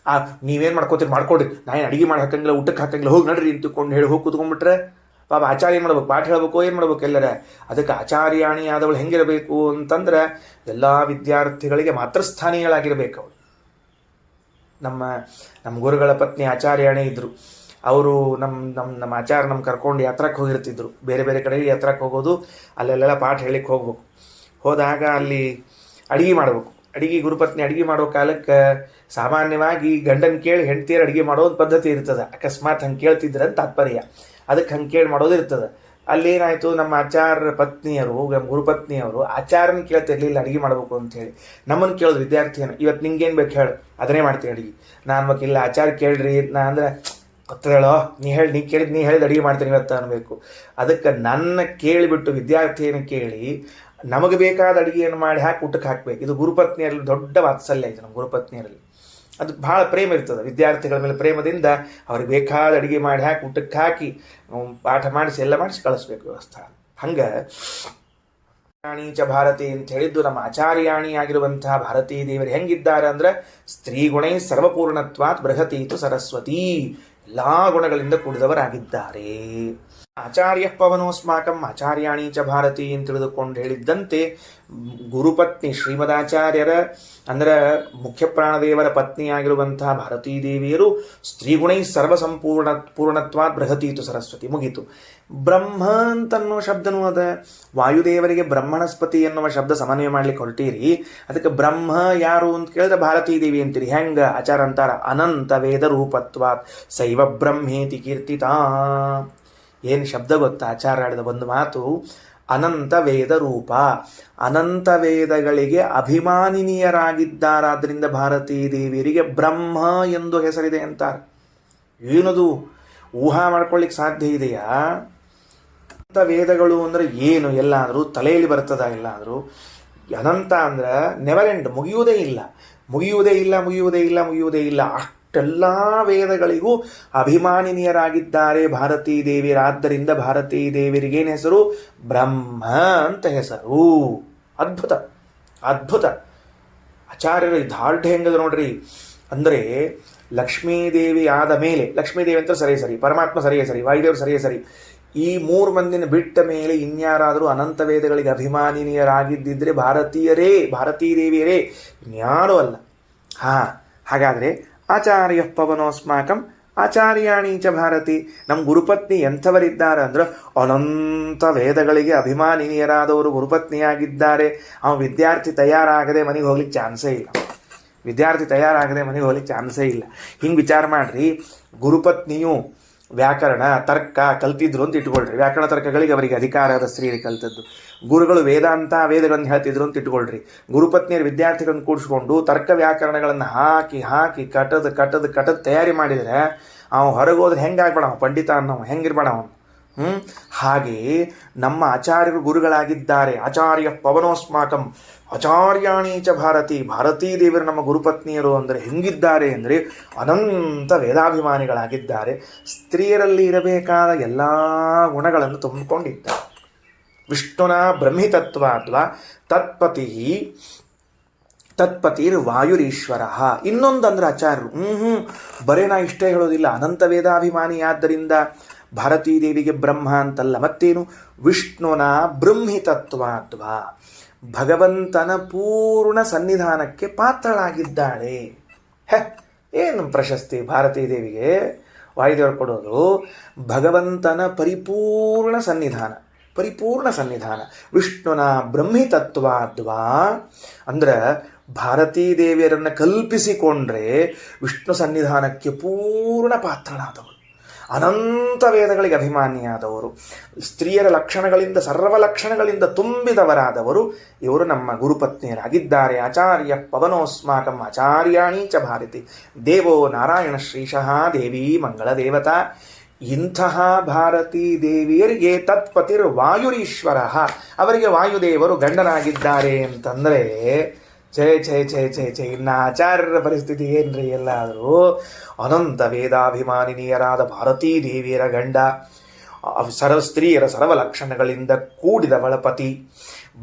ನೀವೇನು ಮಾಡ್ಕೋತೀರಿ ಮಾಡ್ಕೊಡ್ರಿ, ನಾ ಏನು ಅಡುಗೆ ಮಾಡಿ ಹಾಕಂಗಿಲ್ಲ, ಊಟಕ್ಕೆ ಹಾಕಂಗಿಲ್ಲ, ಹೋಗಿ ನಡ್ರಿ ಅಂತಕೊಂಡು ಹೇಳಿ ಹೋಗಿ ಕೂತ್ಕೊಂಡ್ಬಿಟ್ರೆ ಪಾಪ ಆಚಾರ್ಯ ಏನು ಮಾಡ್ಬೇಕು? ಪಾಠ ಹೇಳ್ಬೇಕು, ಏನು ಮಾಡ್ಬೇಕು ಎಲ್ಲರ? ಅದಕ್ಕೆ ಆಚಾರ್ಯಾಣಿ ಆದವಳು ಹೆಂಗಿರಬೇಕು ಅಂತಂದ್ರೆ ಎಲ್ಲ ವಿದ್ಯಾರ್ಥಿಗಳಿಗೆ ಮಾತ್ರ ಸ್ಥಾನೀಯಳಾಗಿರ್ಬೇಕು ಅವಳು. ನಮ್ಮ ಗುರುಗಳ ಪತ್ನಿ ಆಚಾರ್ಯಾಣಿ ಇದ್ದರು. ಅವರು ನಮ್ಮ ಆಚಾರ್ಯ ನಮ್ಮ ಕರ್ಕೊಂಡು ಯಾತ್ರಕ್ಕೆ ಹೋಗಿರ್ತಿದ್ರು. ಬೇರೆ ಬೇರೆ ಕಡೆಗೆ ಯಾತ್ರಕ್ಕೆ ಹೋಗೋದು, ಅಲ್ಲೆಲ್ಲ ಪಾಠ ಹೇಳಿಕ್ಕೆ ಹೋಗ್ಬೇಕು. ಹೋದಾಗ ಅಲ್ಲಿ ಅಡುಗೆ ಮಾಡ್ಬೇಕು. ಗುರುಪತ್ನಿ ಅಡುಗೆ ಮಾಡೋ ಕಾಲಕ್ಕೆ ಸಾಮಾನ್ಯವಾಗಿ ಗಂಡನ ಕೇಳಿ ಹೆಂಡ್ತಿಯರು ಅಡುಗೆ ಮಾಡೋ ಒಂದು ಪದ್ಧತಿ ಇರ್ತದೆ. ಅಕಸ್ಮಾತ್ ಹಂಗೆ ಕೇಳ್ತಿದ್ರೆ ಅಂತ ತಾತ್ಪರ್ಯ. ಅದಕ್ಕೆ ಹಂಗೆ ಕೇಳಿ ಮಾಡೋದು ಇರ್ತದೆ. ಅಲ್ಲೇನಾಯಿತು, ನಮ್ಮ ಆಚಾರ್ಯ ಪತ್ನಿಯರು, ನಮ್ಮ ಗುರುಪತ್ನಿಯವರು ಆಚಾರ್ಯನ ಕೇಳ್ತಿರ್ಲಿಲ್ಲ ಅಡುಗೆ ಮಾಡಬೇಕು ಅಂತ ಹೇಳಿ. ನಮ್ಮನ್ನು ಕೇಳೋದು ವಿದ್ಯಾರ್ಥಿಯನ್ನು, ಇವತ್ತು ನಿಂಗೇನು ಬೇಕು ಹೇಳು, ಅದನ್ನೇ ಮಾಡ್ತೀನಿ ಅಡುಗೆ. ನಾನು ಬೇಕಿಲ್ಲ ಆಚಾರ್ಯ ಕೇಳ್ರಿ ನಾ ಅಂದ್ರೆ, ಗೊತ್ತೇಳೋ ನೀ ಹೇಳಿದ ಅಡುಗೆ ಮಾಡ್ತೀನಿ ಇವತ್ತು ಅನ್ಬೇಕು. ಅದಕ್ಕೆ ನನ್ನ ಕೇಳಿಬಿಟ್ಟು ವಿದ್ಯಾರ್ಥಿಯನ್ನು ಕೇಳಿ ನಮಗೆ ಬೇಕಾದ ಅಡುಗೆಯನ್ನು ಮಾಡಿ ಹಾಕಿ ಊಟಕ್ಕೆ ಹಾಕಬೇಕು. ಇದು ಗುರುಪತ್ನಿಯರಲ್ಲಿ ದೊಡ್ಡ ವಾತ್ಸಲ್ಯ ಐತೆ. ನಮ್ಮ ಗುರುಪತ್ನಿಯರಲ್ಲಿ ಅದು ಭಾಳ ಪ್ರೇಮ ಇರ್ತದೆ. ವಿದ್ಯಾರ್ಥಿಗಳ ಮೇಲೆ ಪ್ರೇಮದಿಂದ ಅವ್ರಿಗೆ ಬೇಕಾದ ಅಡುಗೆ ಮಾಡಿ ಹಾಕಿ ಊಟಕ್ಕೆ ಹಾಕಿ ಪಾಠ ಮಾಡಿಸಿ ಎಲ್ಲ ಮಾಡಿಸಿ ಕಳಿಸ್ಬೇಕು ವ್ಯವಸ್ಥೆ. ಹಂಗೆ ಆಚಾರ್ಯಾಣಿ ಚ ಭಾರತಿ ಅಂತ ಹೇಳಿದ್ದು ನಮ್ಮ ಆಚಾರ್ಯಾಣಿ ಆಗಿರುವಂತಹ ಭಾರತೀ ದೇವರು ಹೆಂಗಿದ್ದಾರೆ ಅಂದ್ರೆ ಸ್ತ್ರೀ ಗುಣೈ ಸರ್ವಪೂರ್ಣತ್ವಾತ್ ಬೃಹತೀತು ಸರಸ್ವತಿ, ಎಲ್ಲ ಗುಣಗಳಿಂದ ಕೂಡಿದವರಾಗಿದ್ದಾರೆ. ಆಚಾರ್ಯ ಪವನೋಸ್ಮಾಕಂ ಆಚಾರ್ಯಾಣಿ ಚ ಭಾರತಿ ಅಂತ ತಿಳಿದುಕೊಂಡು ಹೇಳಿದ್ದಂತೆ ಗುರುಪತ್ನಿ ಶ್ರೀಮದಾಚಾರ್ಯರ ಅಂದರೆ ಮುಖ್ಯ ಪ್ರಾಣದೇವರ ಪತ್ನಿಯಾಗಿರುವಂತಹ ಭಾರತೀ ದೇವಿಯರು ಸ್ತ್ರೀಗುಣೈ ಪೂರ್ಣತ್ವಾತ್ ಬೃಹತೀತು ಸರಸ್ವತಿ, ಮುಗೀತು. ಬ್ರಹ್ಮ ಅಂತನ್ನೋ ಶಬ್ದನೂ ಅದ. ವಾಯುದೇವರಿಗೆ ಬ್ರಹ್ಮಣಸ್ಪತಿ ಎನ್ನುವ ಶಬ್ದ ಸಮನ್ವಯ ಮಾಡ್ಲಿಕ್ಕೆ ಹೊರಟೀರಿ, ಅದಕ್ಕೆ ಬ್ರಹ್ಮ ಯಾರು ಅಂತ ಕೇಳಿದ್ರೆ ಭಾರತೀ ದೇವಿ ಅಂತೀರಿ. ಹೆಂಗ ಆಚಾರ ಅಂತಾರ, ಅನಂತ ವೇದ ರೂಪತ್ವಾತ್ ಸೈವ ಬ್ರಹ್ಮೇತಿ ಕೀರ್ತಿತಾ. ಏನು ಶಬ್ದ ಗೊತ್ತಾ? ಆಚಾರ ಆಡಿದ ಒಂದು ಮಾತು, ಅನಂತ ವೇದ ರೂಪ, ಅನಂತ ವೇದಗಳಿಗೆ ಅಭಿಮಾನಿನಿಯರಾಗಿದ್ದಾರಾದ್ರಿಂದ ಭಾರತೀ ದೇವಿಯರಿಗೆ ಬ್ರಹ್ಮ ಎಂದು ಹೆಸರಿದೆ ಅಂತಾರೆ. ಏನದು ಊಹಾ ಮಾಡ್ಕೊಳ್ಳಿಕ್ಕೆ ಸಾಧ್ಯ ಇದೆಯಾ? ಅನಂತ ವೇದಗಳು ಅಂದರೆ ಏನು? ಎಲ್ಲಾದರೂ ತಲೆಯಲ್ಲಿ ಬರ್ತದ? ಎಲ್ಲಾದರೂ ಅನಂತ ಅಂದ್ರೆ ನೆವರ್ ಎಂಡ್, ಮುಗಿಯುವುದೇ ಇಲ್ಲ, ಮುಗಿಯುವುದೇ ಇಲ್ಲ, ಮುಗಿಯುವುದೇ ಇಲ್ಲ, ಮುಗಿಯುವುದೇ ಇಲ್ಲ. ಅಷ್ಟೆಲ್ಲ ವೇದಗಳಿಗೂ ಅಭಿಮಾನಿನಿಯರಾಗಿದ್ದಾರೆ ಭಾರತೀ ದೇವಿಯರಾದ್ದರಿಂದ ಭಾರತೀ ದೇವಿಯರಿಗೇನು ಹೆಸರು? ಬ್ರಹ್ಮ ಅಂತ ಹೆಸರು. ಅದ್ಭುತ ಅದ್ಭುತ. ಆಚಾರ್ಯರು ದಾರ್ಢ್ಯ ಹೆಂಗದ ನೋಡ್ರಿ. ಅಂದರೆ ಲಕ್ಷ್ಮೀದೇವಿ ಆದ ಮೇಲೆ, ಲಕ್ಷ್ಮೀದೇವಿ ಅಂತ ಸರಿ, ಪರಮಾತ್ಮ ಸರಿ, ವಾಯುದೇವರು ಸರಿ, ಈ 3 ಮಂದಿನ ಬಿಟ್ಟ ಮೇಲೆ ಇನ್ಯಾರಾದರೂ ಅನಂತ ವೇದಗಳಿಗೆ ಅಭಿಮಾನಿನಿಯರಾಗಿದ್ದಿದ್ರೆ ಭಾರತೀ ದೇವಿಯರೇ, ಇನ್ಯಾರೂ ಅಲ್ಲ. ಹಾಗಾದರೆ ಆಚಾರ್ಯ ಪವನೋಸ್ಮಾಕಂ ಆಚಾರ್ಯಾಣಿ ಚ ಭಾರತಿ, ನಮ್ಮ ಗುರುಪತ್ನಿ ಎಂಥವರಿದ್ದಾರೆ ಅಂದ್ರೆ ಅನಂತ ವೇದಗಳಿಗೆ ಅಭಿಮಾನಿನಿಯರಾದವರು ಗುರುಪತ್ನಿಯಾಗಿದ್ದಾರೆ. ವಿದ್ಯಾರ್ಥಿ ತಯಾರಾಗದೆ ಮನೆಗೆ ಹೋಗ್ಲಿಕ್ಕೆ ಚಾನ್ಸೇ ಇಲ್ಲ. ಹಿಂಗೆ ವಿಚಾರ ಮಾಡ್ರಿ. ಗುರುಪತ್ನಿಯು ವ್ಯಾಕರಣ ತರ್ಕ ಕಲ್ತಿದ್ರು ಅಂತ ಇಟ್ಕೊಳ್ರಿ. ವ್ಯಾಕರಣ ತರ್ಕಗಳಿಗೆ ಅವರಿಗೆ ಅಧಿಕಾರದ ಸ್ತ್ರೀಯರಿಗೆ ಕಲ್ತದ್ದು. ಗುರುಗಳು ವೇದಾಂತಗಳನ್ನು ಹೇಳ್ತಿದ್ರು ಅಂತ ಇಟ್ಕೊಳ್ರಿ. ಗುರುಪತ್ನಿಯರ ವಿದ್ಯಾರ್ಥಿಗಳನ್ನು ಕೂಡಿಸ್ಕೊಂಡು ತರ್ಕ ವ್ಯಾಕರಣಗಳನ್ನು ಹಾಕಿ ಕಟ್ಟದ ತಯಾರಿ ಮಾಡಿದರೆ ಅವನು ಹೊರಗೋದ್ರೆ ಹೆಂಗಾಗ್ಬೇಡ, ಅವನು ಪಂಡಿತ ಅನ್ನೋ ಹೆಂಗಿರ್ಬೇಡ ಅವನು. ಹಾಗೆ ನಮ್ಮ ಆಚಾರ್ಯರು ಗುರುಗಳಾಗಿದ್ದಾರೆ. ಆಚಾರ್ಯ ಪವನೋಸ್ಮಾಕಂ ಆಚಾರ್ಯಾಣಿ ಚ ಭಾರತೀ ದೇವರು ನಮ್ಮ ಗುರುಪತ್ನಿಯರು ಅಂದರೆ ಹೆಂಗಿದ್ದಾರೆ ಅಂದರೆ ಅನಂತ ವೇದಾಭಿಮಾನಿಗಳಾಗಿದ್ದಾರೆ. ಸ್ತ್ರೀಯರಲ್ಲಿ ಇರಬೇಕಾದ ಎಲ್ಲ ಗುಣಗಳನ್ನು ತುಂಬಿಕೊಂಡಿದ್ದಾರೆ. ವಿಷ್ಣುನ ಬ್ರಹ್ಮಿತತ್ವಾದ್ವಾ ತತ್ಪತಿರ್ ವಾಯುರೀಶ್ವರ. ಇನ್ನೊಂದಂದ್ರೆ ಆಚಾರ್ಯರು ಬರೇ ನಾ ಇಷ್ಟೇ ಹೇಳೋದಿಲ್ಲ, ಅನಂತ ವೇದಾಭಿಮಾನಿಯಾದ್ದರಿಂದ ಭಾರತೀ ದೇವಿಗೆ ಬ್ರಹ್ಮ ಅಂತಲ್ಲ, ಮತ್ತೇನು? ವಿಷ್ಣುನ ಬ್ರಹ್ಮಿತತ್ವಾದ್ವಾ ಭಗವಂತನ ಪೂರ್ಣ ಸನ್ನಿಧಾನಕ್ಕೆ ಪಾತ್ರಳಾಗಿದ್ದಾಳೆ. ಏನು ಪ್ರಶಸ್ತಿ ಭಾರತೀ ದೇವಿಗೆ ವಾಯುದೇವರು ಕೊಡೋದು? ಭಗವಂತನ ಪರಿಪೂರ್ಣ ಸನ್ನಿಧಾನ. ವಿಷ್ಣುನ ಬ್ರಹ್ಮಿತತ್ವಾದ್ವಾ ಅಂದ್ರೆ ಭಾರತೀ ದೇವಿಯರನ್ನು ಕಲ್ಪಿಸಿಕೊಂಡ್ರೆ ವಿಷ್ಣು ಸನ್ನಿಧಾನಕ್ಕೆ ಪೂರ್ಣ ಪಾತ್ರನಾದವರು, ಅನಂತ ವೇದಗಳಿಗೆ ಅಭಿಮಾನಿಯಾದವರು, ಸ್ತ್ರೀಯರ ಲಕ್ಷಣಗಳಿಂದ ಸರ್ವ ಲಕ್ಷಣಗಳಿಂದ ತುಂಬಿದವರಾದವರು ಇವರು ನಮ್ಮ ಗುರುಪತ್ನಿಯರಾಗಿದ್ದಾರೆ. ಆಚಾರ್ಯ ಪವನೋಸ್ಮಾಕಂ ಆಚಾರ್ಯಾಣಿ ಚ ಭಾರತಿ ದೇವೋ ನಾರಾಯಣ ಶ್ರೀಶಃ ದೇವಿ ಮಂಗಳ ದೇವತಾ. ಇಂತಹ ಭಾರತೀ ದೇವಿಯರಿಗೆ ತತ್ಪತಿರ್ ವಾಯುರೀಶ್ವರ, ಅವರಿಗೆ ವಾಯುದೇವರು ಗಂಡನಾಗಿದ್ದಾರೆ ಅಂತಂದರೆ ಛೇ ಇನ್ನು ಆಚಾರ್ಯರ ಪರಿಸ್ಥಿತಿ ಏನ್ರಿ? ಎಲ್ಲಾದರೂ ಅನಂತ ವೇದಾಭಿಮಾನಿನಿಯರಾದ ಭಾರತೀ ದೇವಿಯರ ಗಂಡ, ಸ್ತ್ರೀಯರ ಸರ್ವ ಲಕ್ಷಣಗಳಿಂದ ಕೂಡಿದವಳ ಪತಿ,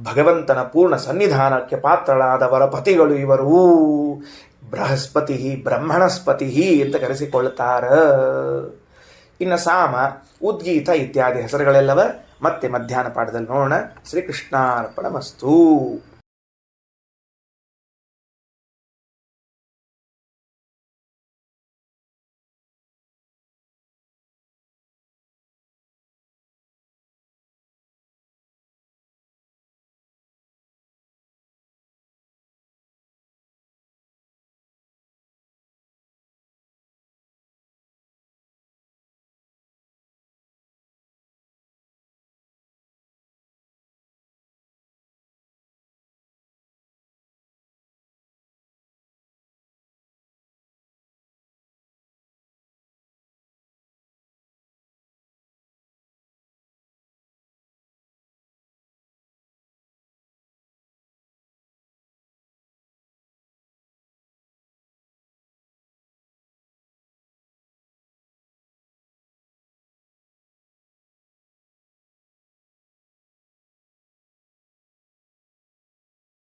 ಭಗವಂತನ ಪೂರ್ಣ ಸನ್ನಿಧಾನಕ್ಕೆ ಪಾತ್ರಳಾದವರ ಪತಿಗಳು ಇವರು ಬ್ರಹ್ಮಣಸ್ಪತಿ ಅಂತ ಕರೆಸಿಕೊಳ್ತಾರ. ಇನ್ನು ಸಾಮ, ಉದ್ಗೀತ ಇತ್ಯಾದಿ ಹೆಸರುಗಳೆಲ್ಲವ ಮತ್ತೆ ಮಧ್ಯಾಹ್ನ ಪಾಠದಲ್ಲಿ ನೋಡೋಣ. ಶ್ರೀಕೃಷ್ಣಾರ್ಪಣಮಸ್ತು.